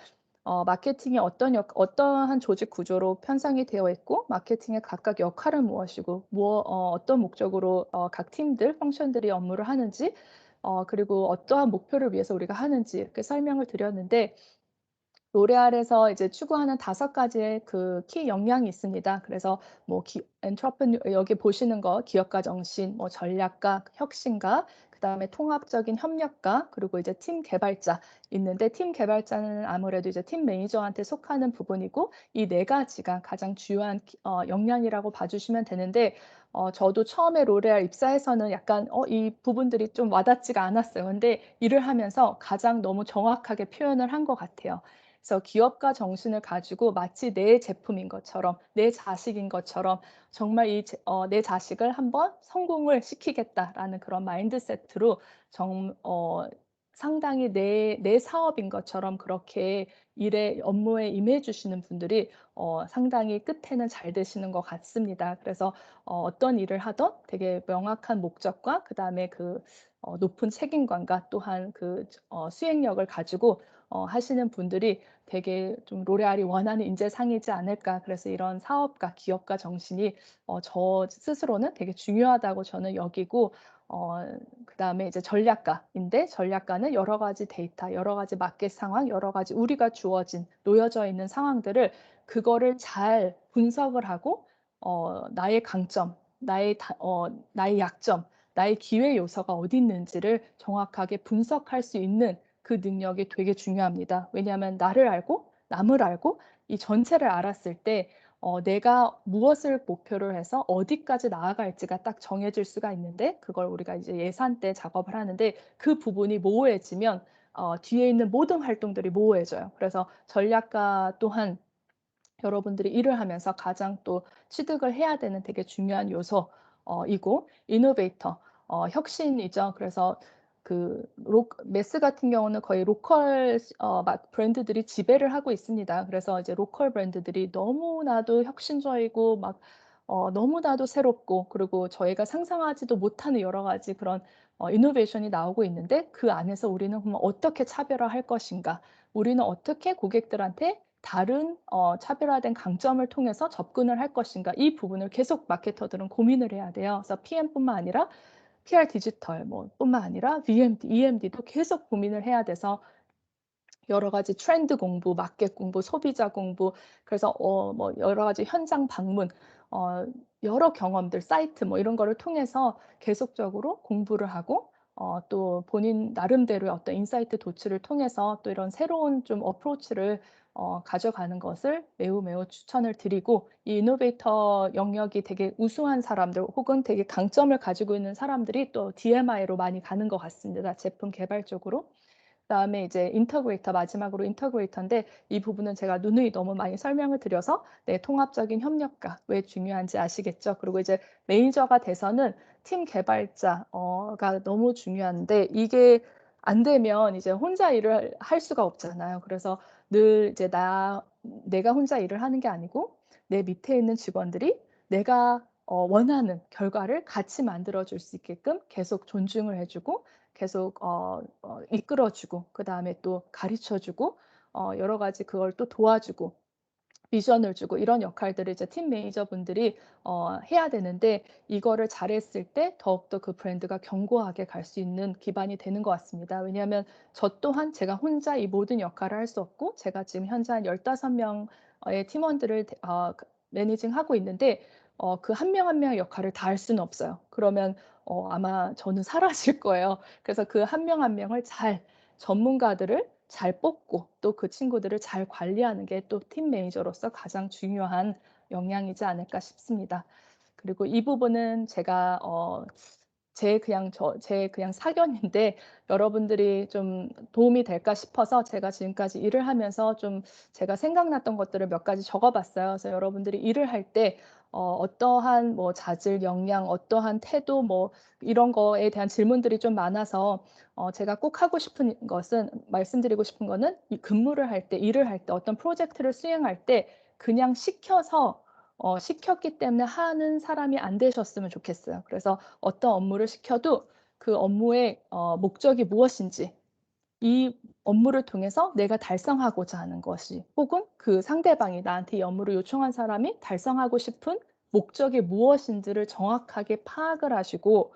마케팅이 어떠한 조직 구조로 편성이 되어 있고 마케팅의 각각 역할은 무엇이고 어떤 목적으로 각 팀들, 펑션들이 업무를 하는지 그리고 어떠한 목표를 위해서 우리가 하는지 이렇게 설명을 드렸는데 로레알에서 이제 추구하는 5 가지의 그 키 역량이 있습니다. 그래서 뭐 기 엔트러프뉴 여기 보시는 거 기업가 정신, 뭐 전략가, 혁신가, 그다음에 통합적인 협력가, 그리고 이제 팀 개발자 있는데 팀 개발자는 아무래도 이제 팀 매니저한테 속하는 부분이고 이 4 가지가 가장 주요한 역량이라고 봐 주시면 되는데 저도 처음에 로레알 입사해서는 약간 이 부분들이 좀 와닿지가 않았어요. 근데 일을 하면서 가장 너무 정확하게 표현을 한 것 같아요. 그래서 기업가 정신을 가지고 마치 내 제품인 것처럼 내 자식인 것처럼 정말 '내 자식을 한번 성공을 시키겠다.'라는 그런 마인드세트로 정 상당히 내 사업인 것처럼 그렇게 일에 업무에 임해 주시는 분들이 상당히 끝에는 잘 되시는 것 같습니다. 그래서 어떤 일을 하든 되게 명확한 목적과 그다음에 그 높은 책임감과 또한 그 수행력을 가지고 하시는 분들이 되게 좀 '로레알이 원하는 인재상이지 않을까.' 그래서 이런 사업가, 기업가 정신이 저 스스로는 되게 중요하다고 저는 여기고 어 그다음에 이제 전략가인데 전략가는 여러 가지 데이터, 여러 가지 마켓 상황, 여러 가지 우리가 주어진 놓여져 있는 상황들을 그거를 잘 분석을 하고 나의 강점, 나의 약점, 나의 기회 요소가 어디 있는지를 정확하게 분석할 수 있는 그 능력이 되게 중요합니다. 왜냐하면 나를 알고 남을 알고 이 전체를 알았을 때 내가 무엇을 목표로 해서 어디까지 나아갈지가 딱 정해질 수가 있는데, 그걸 우리가 이제 예산 때 작업을 하는데 그 부분이 모호해지면 뒤에 있는 모든 활동들이 모호해져요. 그래서 전략가 또한 여러분들이 일을 하면서 가장 또 취득을 해야 되는 되게 중요한 요소 이고, 이노베이터 혁신이죠. 그래서 그 메스 같은 경우는 거의 로컬 브랜드들이 지배를 하고 있습니다. 그래서 이제 로컬 브랜드들이 너무나도 혁신적이고 막 너무나도 새롭고, 그리고 저희가 상상하지도 못하는 여러 가지 그런 이노베이션이 나오고 있는데, 그 안에서 우리는 그럼 어떻게 차별화할 것인가? 우리는 어떻게 고객들한테 다른 차별화된 강점을 통해서 접근을 할 것인가? 이 부분을 계속 마케터들은 고민을 해야 돼요. 그래서 PM뿐만 아니라 PR 디지털 뭐 뿐만 아니라 VMD, EMD도 계속 고민을 해야 돼서 여러 가지 트렌드 공부, 마켓 공부, 소비자 공부, 그래서 뭐 여러 가지 현장 방문, 어 여러 경험들, 사이트 뭐 이런 거를 통해서 계속적으로 공부를 하고 또 본인 나름대로의 어떤 인사이트 도출을 통해서 또 이런 새로운 좀 어프로치를 가져가는 것을 매우 매우 추천을 드리고, 이 이노베이터 영역이 되게 우수한 사람들 혹은 되게 강점을 가지고 있는 사람들이 또 DMI로 많이 가는 것 같습니다, 제품 개발 쪽으로. 그다음에 이제 인터그레이터, 마지막으로 인터그레이터인데, 이 부분은 제가 누누이 너무 많이 설명을 드려서 네, 통합적인 협력가 왜 중요한지 아시겠죠? 그리고 이제 매니저가 돼서는 팀 개발자 가 너무 중요한데, 이게 안 되면 이제 혼자 일을 할 수가 없잖아요. 그래서 늘 이제 내가 혼자 일을 하는 게 아니고 내 밑에 있는 직원들이 내가 원하는 결과를 같이 만들어 줄 수 있게끔 계속 존중을 해 주고, 계속 이끌어 주고, 그다음에 또 가르쳐 주고 여러 가지 그걸 또 도와주고 비전을 주고, 이런 역할들을 이제 팀 매니저분들이 해야 되는데, 이거를 잘했을 때 더욱더 그 브랜드가 견고하게 갈 수 있는 기반이 되는 것 같습니다. 왜냐하면 저 또한 제가 혼자 이 모든 역할을 할 수 없고, 제가 지금 현재 한 15 명의 팀원들을 매니징하고 있는데 그 한 명 한 명의 역할을 다 할 수는 없어요. 그러면 아마 저는 사라질 거예요. 그래서 그 한 명 한 명을 잘, 전문가들을 잘 뽑고 또 그 친구들을 잘 관리하는 게 또 팀 매니저로서 가장 중요한 역량이지 않을까 싶습니다. 그리고 이 부분은 제가 제 그냥 사견인데 여러분들이 좀 도움이 될까 싶어서 제가 지금까지 일을 하면서 좀 제가 생각났던 것들을 몇 가지 적어 봤어요. 그래서 여러분들이 일을 할 때 어떠한 뭐 자질, 역량, 어떠한 태도 뭐 이런 거에 대한 질문들이 좀 많아서 제가 꼭 하고 싶은 것은, 말씀드리고 싶은 거는, 이 근무를 할 때, 일을 할 때, 어떤 프로젝트를 수행할 때 그냥 시켰기 때문에 하는 사람이 안 되셨으면 좋겠어요. 그래서 어떤 업무를 시켜도 그 업무의 목적이 무엇인지, 이 업무를 통해서 내가 달성하고자 하는 것이, 혹은 그 상대방이 나한테 이 업무를 요청한 사람이 달성하고 싶은 목적이 무엇인지를 정확하게 파악을 하시고,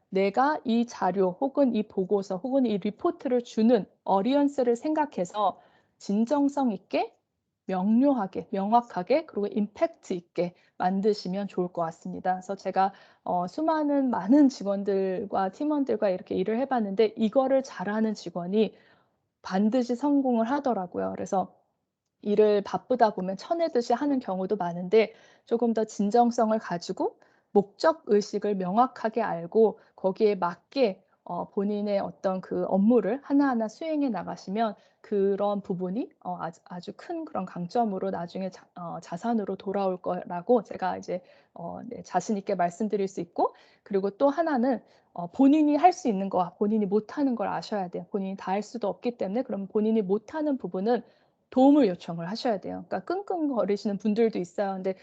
내가 이 자료 혹은 이 보고서 혹은 이 리포트를 주는 어리언스를 생각해서 진정성 있게, 명료하게, 명확하게, 그리고 임팩트 있게 만드시면 좋을 것 같습니다. 그래서 제가 수많은 많은 직원들과 팀원들과 이렇게 일을 해 봤는데, 이거를 잘하는 직원이 반드시 성공을 하더라고요. 그래서 일을 바쁘다 보면 쳐내듯이 하는 경우도 많은데, 조금 더 진정성을 가지고 목적 의식을 명확하게 알고 거기에 맞게 본인의 어떤 그 업무를 하나하나 수행해 나가시면 그런 부분이 아주 큰 그런 강점으로 나중에 자산으로 돌아올 거라고 제가 이제 네, 자신 있게 말씀드릴 수 있고, 그리고 또 하나는 본인이 할 수 있는 거와 본인이 못하는 걸 아셔야 돼요. 본인이 다 할 수도 없기 때문에, 그럼 본인이 못하는 부분은 도움을 요청을 하셔야 돼요. 그러니까 끙끙거리시는 분들도 있어요. 근데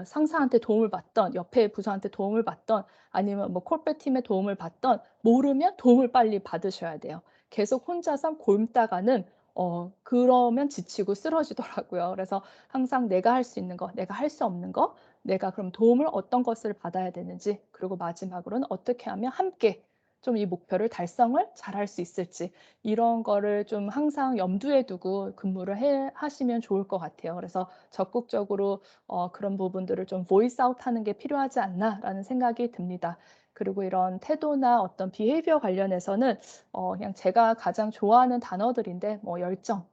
상사한테 도움을 받든 옆에 부서한테 도움을 받든 아니면 뭐 코퍼레이트 팀의 도움을 받든 모르면 도움을 빨리 받으셔야 돼요. 계속 혼자서 곪다가는 그러면 지치고 쓰러지더라고요. 그래서 항상 내가 할 수 있는 거, 내가 할 수 없는 거, 내가 그럼 도움을 어떤 것을 받아야 되는지, 그리고 마지막으로는 어떻게 하면 함께 좀 이 목표를 달성을 잘할 수 있을지, 이런 거를 좀 항상 염두에 두고 근무를 하시면 좋을 것 같아요. 그래서 적극적으로 그런 부분들을 좀 보이스 아웃 하는 게 필요하지 않나라는 생각이 듭니다. 그리고 이런 태도나 어떤 비헤이비어 관련해서는 그냥 제가 가장 좋아하는 단어들인데 뭐 열정,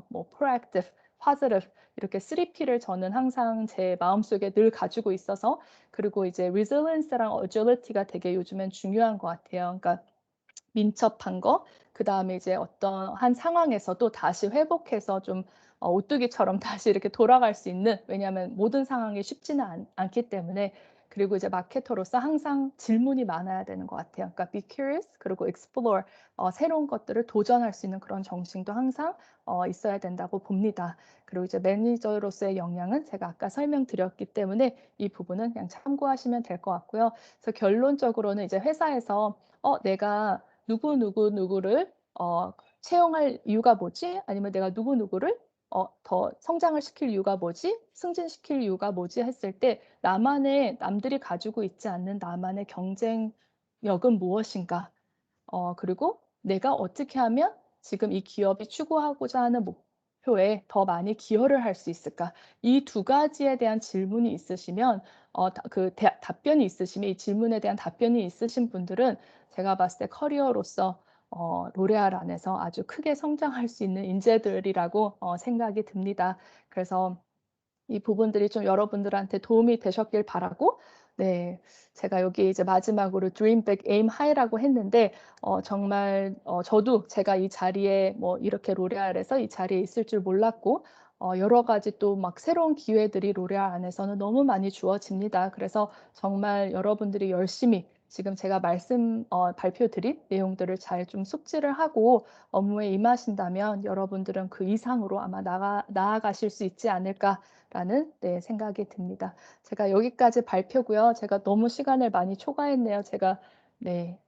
뭐 proactive, positive 이렇게 3P를 저는 항상 제 마음속에 늘 가지고 있어서 그리고 이제 resilience랑 agility가 되게 요즘엔 중요한 것 같아요. 그러니까 민첩한 거 그다음에 이제 어떤 한 상황에서도 다시 회복해서 좀 오뚜기처럼 다시 이렇게 돌아갈 수 있는 왜냐하면 모든 상황이 쉽지는 않기 때문에 그리고 이제 마케터로서 항상 질문이 많아야 되는 것 같아요. 그러니까 be curious 그리고 explore 새로운 것들을 도전할 수 있는 그런 정신도 항상 있어야 된다고 봅니다. 그리고 이제 매니저로서의 역량은 제가 아까 설명드렸기 때문에 이 부분은 그냥 참고하시면 될 것 같고요. 그래서 결론적으로는 이제 회사에서 내가 누구누구누구를 채용할 이유가 뭐지? 아니면 내가 누구누구를 더 성장을 시킬 이유가 뭐지? 승진시킬 이유가 뭐지? 했을 때 나만의 남들이 가지고 있지 않는 나만의 경쟁력은 무엇인가? 그리고 '내가 어떻게 하면 지금 이 기업이 추구하고자 하는 목표에 더 많이 기여를 할 수 있을까?' 이 두 가지에 대한 질문이 있으시면 답변이 있으시면 이 질문에 대한 답변이 있으신 분들은 제가 봤을 때 커리어로서 로레알 안에서 아주 크게 성장할 수 있는 인재들이라고 생각이 듭니다. 그래서 이 부분들이 좀 여러분들한테 도움이 되셨길 바라고 네 제가 여기 이제 마지막으로 dream big, aim high라고 했는데 정말 저도 제가 이 자리에 뭐 이렇게 로레알에서 이 자리에 있을 줄 몰랐고 여러 가지 또 막 새로운 기회들이 로레알 안에서는 너무 많이 주어집니다. 그래서 정말 여러분들이 열심히 지금 제가 발표 드린 내용들을 잘 좀 숙지를 하고 업무에 임하신다면 여러분들은 그 이상으로 아마 나아가실 수 있지 않을까 라는 네 생각이 듭니다. 제가 여기까지 발표고요. 제가 너무 시간을 많이 초과했네요. 제가 네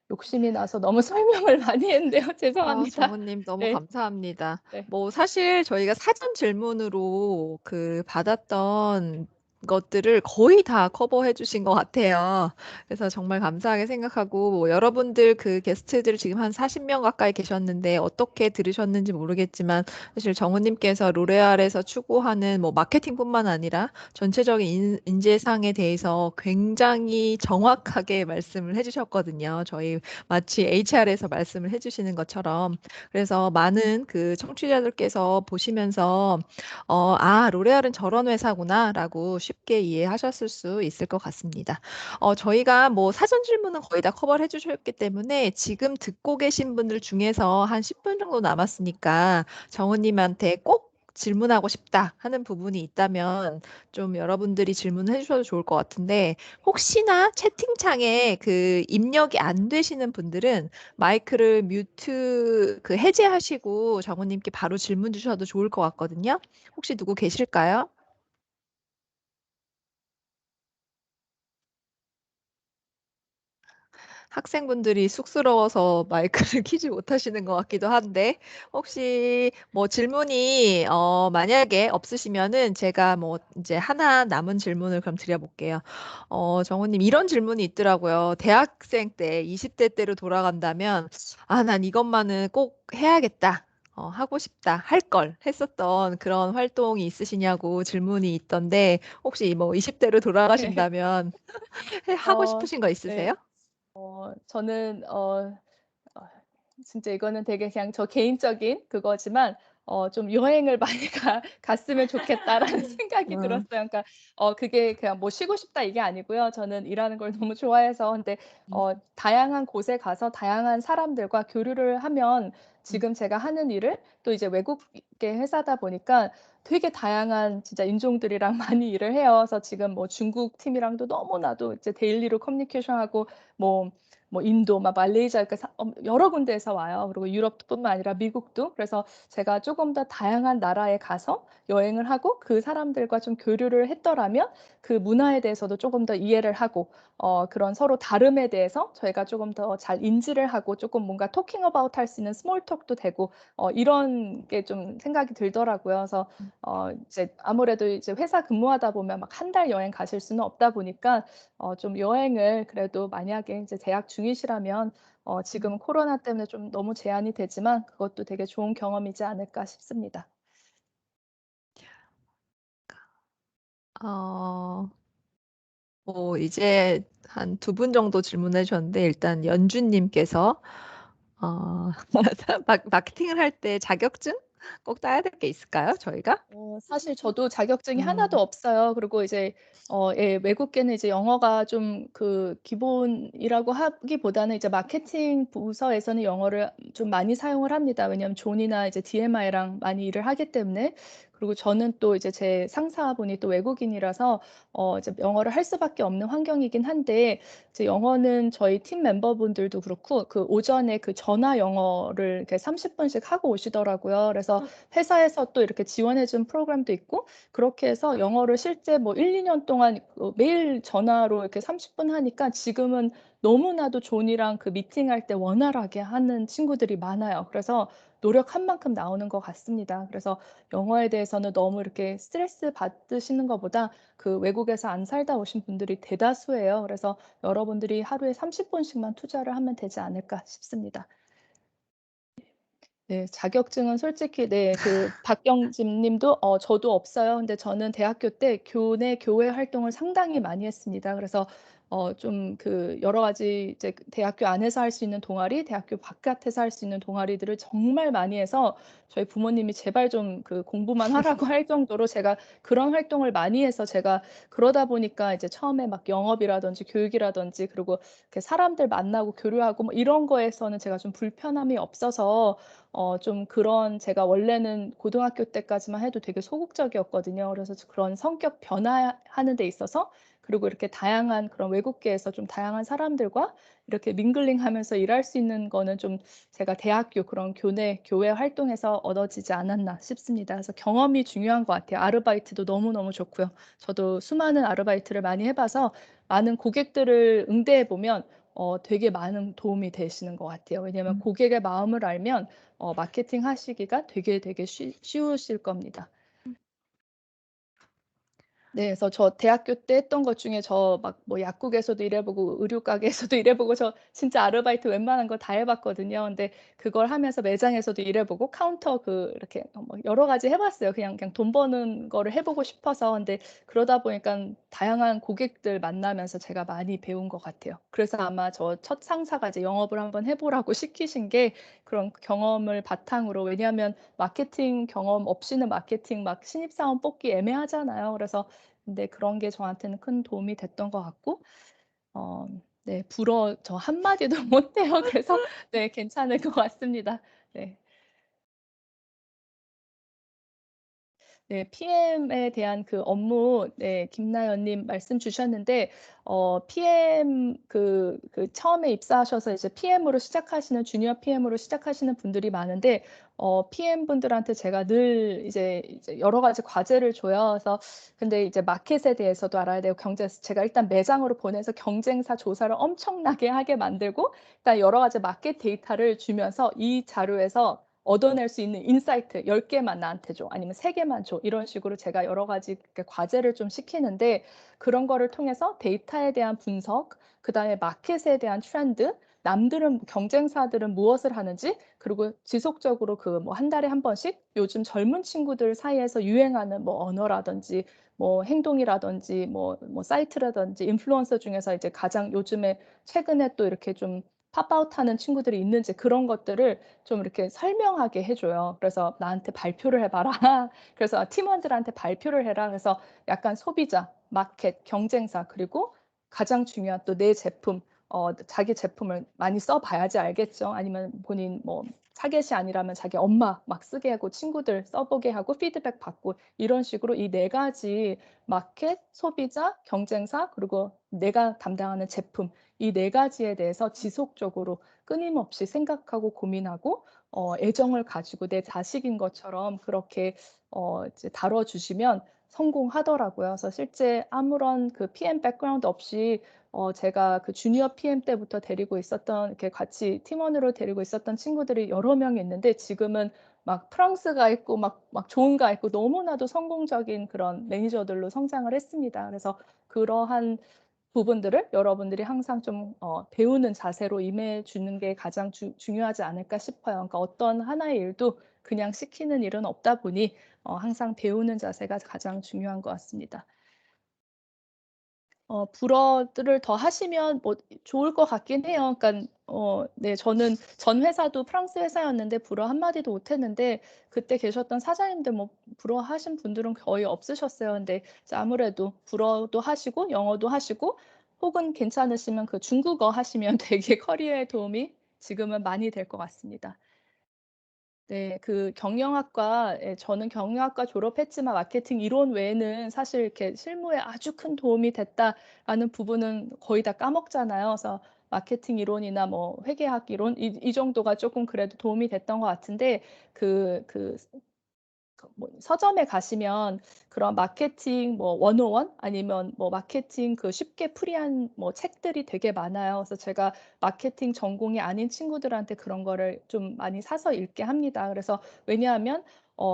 욕심이 나서 너무 설명을 많이 했는데요. 아 죄송합니다. 정우님 너무 네. 감사합니다. 네. 뭐 사실 저희가 사전 질문으로 받았던 것들을 거의 다 커버해 주신 것 같아요. 그래서 정말 감사하게 생각하고 뭐 여러분들 게스트들 지금 한 40명 가까이 계셨는데 어떻게 들으셨는지 모르겠지만 사실 정우님께서 로레알에서 추구하는 뭐 마케팅뿐만 아니라 전체적인 인재상에 대해서 굉장히 정확하게 말씀을 해 주셨거든요. 저희 마치 HR에서 말씀을 해 주시는 것처럼. 그래서 많은 청취자들께서 보시면서 '아 로레알은 저런 회사구나.'라고 쉽게 이해하셨을 수 있을 것 같습니다. 저희가 뭐 사전 질문은 거의 다 커버를 해 주셨기 때문에 지금 듣고 계신 분들 중에서 한 10분 정도 남았으니까 정우 님한테 꼭 질문하고 싶다 하는 부분이 있다면 좀 여러분들이 질문을 해 주셔도 좋을 것 같은데 혹시나 채팅창에 입력이 안 되시는 분들은 마이크를 뮤트 해제하시고 정우님께 바로 질문 주셔도 좋을 것 같거든요. 혹시 누구 계실까요? 학생분들이 쑥스러워서 마이크를 켜지 못하시는 것 같기도 한데 혹시 뭐 질문이 만약에 없으시면은 제가 뭐 이제 하나 남은 질문을 그럼 드려 볼게요. 정우님 이런 질문이 있더라고요. 대학생 때 20대 때로 돌아간다면 '아 난 이것만은 꼭 해야겠다. 하고 싶다. 할 걸.' 했었던 그런 활동이 있으시냐고 질문이 있던데 혹시 뭐 20 대로 네. 돌아가신다면 해 하고 어 싶으신 거 네. 있으세요? 저는 어 진짜 이거는 되게 그냥 저 개인적인 그거지만 좀 '여행을 많이 갔으면 좋겠다.'라는 생각이 어. 들었어요. 그러니까 그게 그냥 뭐 '쉬고 싶다.' 이게 아니고요. 저는 일하는 걸 너무 좋아해서 근데 음. 다양한 곳에 가서 다양한 사람들과 교류를 하면 음. 지금 제가 하는 일을 또 이제 외국계 회사다 보니까 되게 다양한 진짜 인종들이랑 많이 일을 해요. 그래서 지금 뭐 중국 팀이랑도 너무나도 이제 데일리로 커뮤니케이션하고 뭐 인도 막 말레이시아 이렇게 여러 군데에서 와요. 그리고 유럽뿐만 아니라 미국도. 그래서 제가 쪼금 더 다양한 나라에 가서 여행을 하고 그 사람들과 좀 교류를 했더라면 그 문화에 대해서도 쪼금 더 이해를 하고 그런 서로 다름에 대해서 저희가 쪼금 더 잘 인지를 하고 쪼끔 뭔가 토킹 어바웃 할 수 있는 스몰 톡도 되고 이런 게 좀 생각이 들더라고요. 그래서 이제 아무래도 이제 회사 근무하다 보면 막 한 달 여행 가실 수는 없다 보니까 좀 여행을 그래도 만약에 이제 재학 중이시라면 지금은 음. 코로나 때문에 좀 너무 제한이 되지만 그것도 되게 좋은 경험이지 않을까 싶습니다. 어. 뭐 이제 한 두 분 정도 질문해 주셨는데 일단 연주 님께서 어 마케팅을 할 때 자격증 꼭 따야 될 게 있을까요, 저희가? 사실 저도 자격증이 하나도 음. 없어요. 그리고 이제 예, 외국계는 이제 영어가 좀 그 기본이라고 하기보다는 이제 마케팅 부서에서는 영어를 좀 많이 사용을 합니다. 왜냐하면 존이나 이제 DMI랑 많이 일을 하기 때문에. 그리고 저는 또 이제 제 상사분이 또 외국인이라서 이제 영어를 할 수밖에 없는 환경이긴 한데, 이제 영어는 저희 팀 멤버분들도 그렇고 그 오전에 그 전화 영어를 이렇게 30 분씩 하고 오시더라고요. 그래서 회사에서 또 이렇게 지원해 준 프로그램도 있고, 그렇게 해서 영어를 실제 뭐 1-2년 동안 매일 전화로 이렇게 30분 하니까 지금은 너무나도 존이랑 그 미팅할 때 원활하게 하는 친구들이 많아요. 그래서 노력한 만큼 나오는 것 같습니다. 그래서 영어에 대해서는 너무 이렇게 스트레스 받으시는 것보다 그 외국에서 안 살다 오신 분들이 대다수예요. 그래서 여러분들이 하루에 30 분씩만 투자를 하면 되지 않을까 싶습니다. 네. 자격증은 솔직히 네, 그 박경진 님도 저도 없어요. 근데 저는 대학교 때 교내 교회 활동을 상당히 많이 했습니다. 그래서 좀 그 여러 가지 이제 그 대학교 안에서 할 수 있는 동아리, 대학교 바깥에서 할 수 있는 동아리들을 정말 많이 해서 저희 부모님이 제발 좀 그 공부만 하라고 할 정도로 제가 그런 활동을 많이 해서, 제가 그러다 보니까 이제 처음에 막 영업이라든지 교육이라든지, 그리고 이렇게 사람들 만나고 교류하고 뭐 이런 거에서는 제가 좀 불편함이 없어서 좀 그런, 제가 원래는 고등학교 때까지만 해도 되게 소극적이었거든요. 그래서 그런 성격 변화하는 데 있어서, 그리고 이렇게 다양한 그런 외국계에서 좀 다양한 사람들과 이렇게 밍글링하면서 일할 수 있는 거는 좀 제가 대학교 그런 교내 교회 활동에서 얻어지지 않았나 싶습니다. 그래서 경험이 중요한 것 같아요. 아르바이트도 너무너무 좋고요. 저도 수많은 아르바이트를 많이 해 봐서 많은 고객들을 응대해 보면 되게 많은 도움이 되시는 것 같아요. 왜냐하면 음. 고객의 마음을 알면 마케팅 하시기가 되게 쉬우실 겁니다. 네. 그래서 저 대학교 때 했던 것 중에 저 막 뭐 약국에서도 일해 보고 의류 가게에서도 일해 보고, 저 진짜 아르바이트 웬만한 거 다 해 봤거든요. 근데 그걸 하면서 매장에서도 일해 보고 카운터 그 이렇게 뭐 여러 가지 해 봤어요. 그냥 돈 버는 거를 해 보고 싶어서. 근데 그러다 보니깐 다양한 고객들 만나면서 제가 많이 배운 것 같아요. 그래서 아마 저 첫 상사가 이제 영업을 한번 해 보라고 시키신 게 그런 경험을 바탕으로. 왜냐하면 마케팅 경험 없이는 마케팅 막 신입사원 뽑기 애매하잖아요. 그래서 근데 그런 게 저한테는 큰 도움이 됐던 것 같고, 어 네, 불어 저 한마디도 못해요. 그래서 네, 괜찮을 것 같습니다. 네. 네. PM에 대한 그 업무, 네, 김나연 님 말씀 주셨는데 PM 처음에 입사하셔서 이제 PM으로 시작하시는, 주니어 PM으로 시작하시는 분들이 많은데 PM 분들한테 제가 늘 이제 여러 가지 과제를 줘요. 그래서 근데 이제 마켓에 대해서도 알아야 되고 제가 일단 매장으로 보내서 경쟁사 조사를 엄청나게 하게 만들고, 일단 여러 가지 마켓 데이터를 주면서 이 자료에서 얻어낼 수 있는 인사이트 10 개만 나한테 줘. 아니면 3 개만 줘. 이런 식으로 제가 여러 가지 이렇게 과제를 좀 시키는데, 그런 거를 통해서 데이터에 대한 분석, 그다음에 마켓에 대한 트렌드, 남들은 경쟁사들은 무엇을 하는지, 그리고 지속적으로 그 뭐 한 달에 한 번씩 요즘 젊은 친구들 사이에서 유행하는 뭐 언어라든지 뭐 행동이라든지 뭐 사이트라든지 인플루언서 중에서 이제 가장 요즘에 최근에 또 이렇게 좀 팝아웃 하는 친구들이 있는지, 그런 것들을 좀 이렇게 설명하게 해 줘요. 그래서 "나한테 발표를 해 봐라." 그래서 "팀원들한테 발표를 해라." 그래서 약간 소비자, 마켓, 경쟁사, 그리고 가장 중요한 또 내 제품, 자기 제품을 많이 써 봐야지 알겠죠. 아니면 본인 뭐 타겟이 아니라면 자기 엄마 막 쓰게 하고 친구들 써 보게 하고 피드백 받고, 이런 식으로 이 네 가지, 마켓, 소비자, 경쟁사, 그리고 내가 담당하는 제품, 이 네 가지에 대해서 지속적으로 끊임없이 생각하고 고민하고 애정을 가지고 내 자식인 것처럼 그렇게 이제 다뤄 주시면 성공하더라고요. 그래서 실제 아무런 그 PM 백그라운드 없이 제가 그 주니어 PM 때부터 데리고 있었던, 이렇게 같이 팀원으로 데리고 있었던 친구들이 여러 명이 있는데, 지금은 막 프랑스 가 있고 막 좋은 가 있고 너무나도 성공적인 그런 매니저들로 성장을 했습니다. 그래서 그러한 부분들을 여러분들이 항상 좀 배우는 자세로 임해 주는 게 가장 중요하지 않을까 싶어요. 그러니까 어떤 하나의 일도 그냥 시키는 일은 없다 보니 항상 배우는 자세가 가장 중요한 것 같습니다. 불어를 더 하시면 뭐 좋을 것 같긴 해요. 그러니까 네, 저는 전 회사도 프랑스 회사였는데 불어 한 마디도 못 했는데 그때 계셨던 사장님들 뭐 불어 하신 분들은 거의 없으셨어요. 근데 이제 아무래도 불어도 하시고 영어도 하시고 혹은 괜찮으시면 그 중국어 하시면 되게 커리어에 도움이 지금은 많이 될 것 같습니다. 네. 그 경영학과, 저는 경영학과 졸업했지만 마케팅 이론 외에는 사실 이렇게 실무에 아주 큰 도움이 됐다라는 부분은 거의 다 까먹잖아요. 그래서 마케팅 이론이나 뭐 회계학 이론 이 정도가 쪼끔 그래도 도움이 됐던 것 같은데 그 뭐 서점에 가시면 그런 마케팅 뭐 101 아니면 뭐 마케팅 그 쉽게 풀이한 뭐 책들이 되게 많아요. 그래서 제가 마케팅 전공이 아닌 친구들한테 그런 거를 좀 많이 사서 읽게 합니다. 그래서 왜냐하면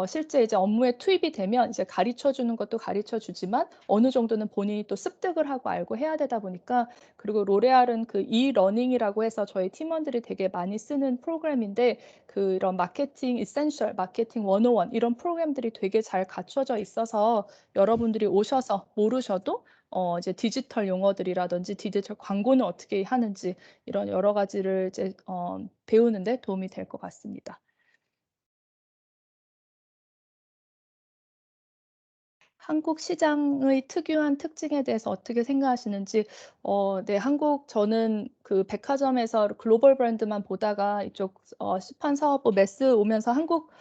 실제 이제 업무에 투입이 되면 이제 가르쳐 주는 것도 가르쳐 주지만 어느 정도는 본인이 또 습득을 하고 알고 해야 되다 보니까, 그리고 로레알은 그 이러닝이라고 해서 저희 팀원들이 되게 많이 쓰는 프로그램인데 그런 마케팅 이센셜, 마케팅 101 이런 프로그램들이 되게 잘 갖춰져 있어서 여러분들이 오셔서 모르셔도 이제 디지털 용어들이라든지 디지털 광고는 어떻게 하는지 이런 여러 가지를 이제 배우는 데 도움이 될 것 같습니다. 한국 시장의 특유한 특징에 대해서 어떻게 생각하시는지. 네, 저는 그 백화점에서 글로벌 브랜드만 보다가 이쪽 시판 사업부 매스 오면서 한국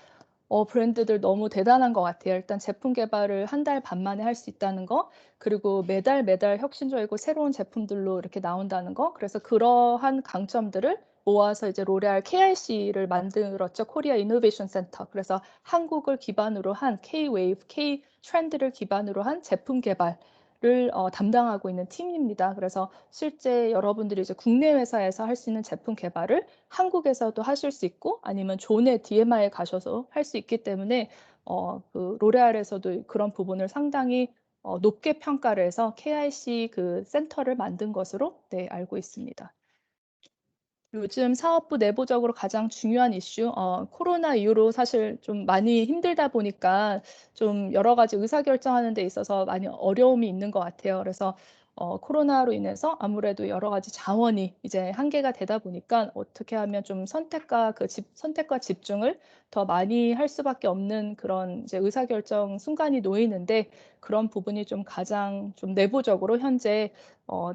브랜드들 너무 대단한 것 같아요. 일단 제품 개발을 한 달 반 만에 할 수 있다는 거, 그리고 매달 매달 혁신적이고 새로운 제품들로 이렇게 나온다는 거. 그래서 그러한 강점들을 모아서 이제 로레알 KIC를 만들었죠. 코리아 이노베이션 센터. 그래서 한국을 기반으로 한 K-웨이브, K-트렌드를 기반으로 한 제품 개발을 담당하고 있는 팀입니다. 그래서 실제 여러분들이 이제 국내 회사에서 할 수 있는 제품 개발을 한국에서도 하실 수 있고 아니면 존의 DMI에 가셔서 할 수 있기 때문에 그 로레알에서도 그런 부분을 상당히 높게 평가를 해서 KIC 그 센터를 만든 것으로 네, 알고 있습니다. 요즘 사업부 내부적으로 가장 중요한 이슈, 코로나 이후로 사실 좀 많이 힘들다 보니까 좀 여러 가지 의사결정하는 데 있어서 많이 어려움이 있는 것 같아요. 그래서 코로나로 인해서 아무래도 여러 가지 자원이 이제 한계가 되다 보니까 어떻게 하면 좀 선택과 집중을 더 많이 할 수밖에 없는 그런 이제 의사결정 순간이 놓이는데, 그런 부분이 좀 가장 좀 내부적으로 현재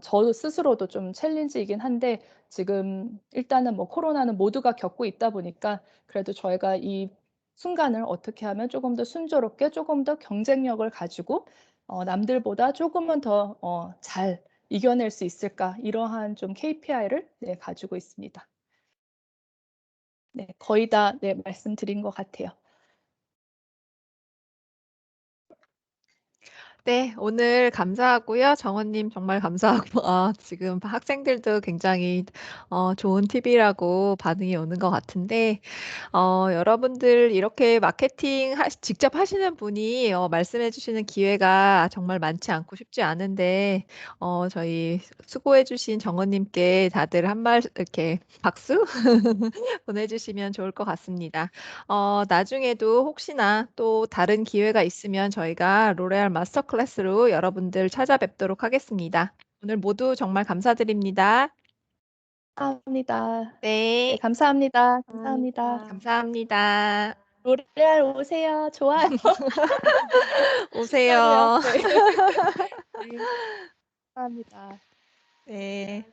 저 스스로도 좀 챌린지이긴 한데, 지금 일단은 뭐 코로나는 모두가 겪고 있다 보니까 그래도 저희가 이 순간을 어떻게 하면 조금 더 순조롭게 조금 더 경쟁력을 가지고 남들보다 조금은 더 잘 이겨낼 수 있을까, 이러한 좀 KPI를 네, 가지고 있습니다. 네. 거의 다 네, 말씀드린 것 같아요. 네. 오늘 감사하고요. 정원님 정말 감사하고 지금 학생들도 굉장히 좋은 팁이라고 반응이 오는 것 같은데, 여러분들 이렇게 마케팅 직접 하시는 분이 말씀해 주시는 기회가 정말 많지 않고 쉽지 않은데, 저희 수고해 주신 정원님께 다들 한 말 이렇게 박수 보내 주시면 좋을 것 같습니다. 나중에도 혹시나 또 다른 기회가 있으면 저희가 로레알 마스터 클래스로 여러분들 찾아뵙도록 하겠습니다. 오늘 모두 정말 감사드립니다. 감사합니다. 네, 네. 감사합니다. 감사합니다. 감사합니다. 로레알 오세요. 좋아요. 진짜로요. 오세요. 네. 네. 감사합니다. 네.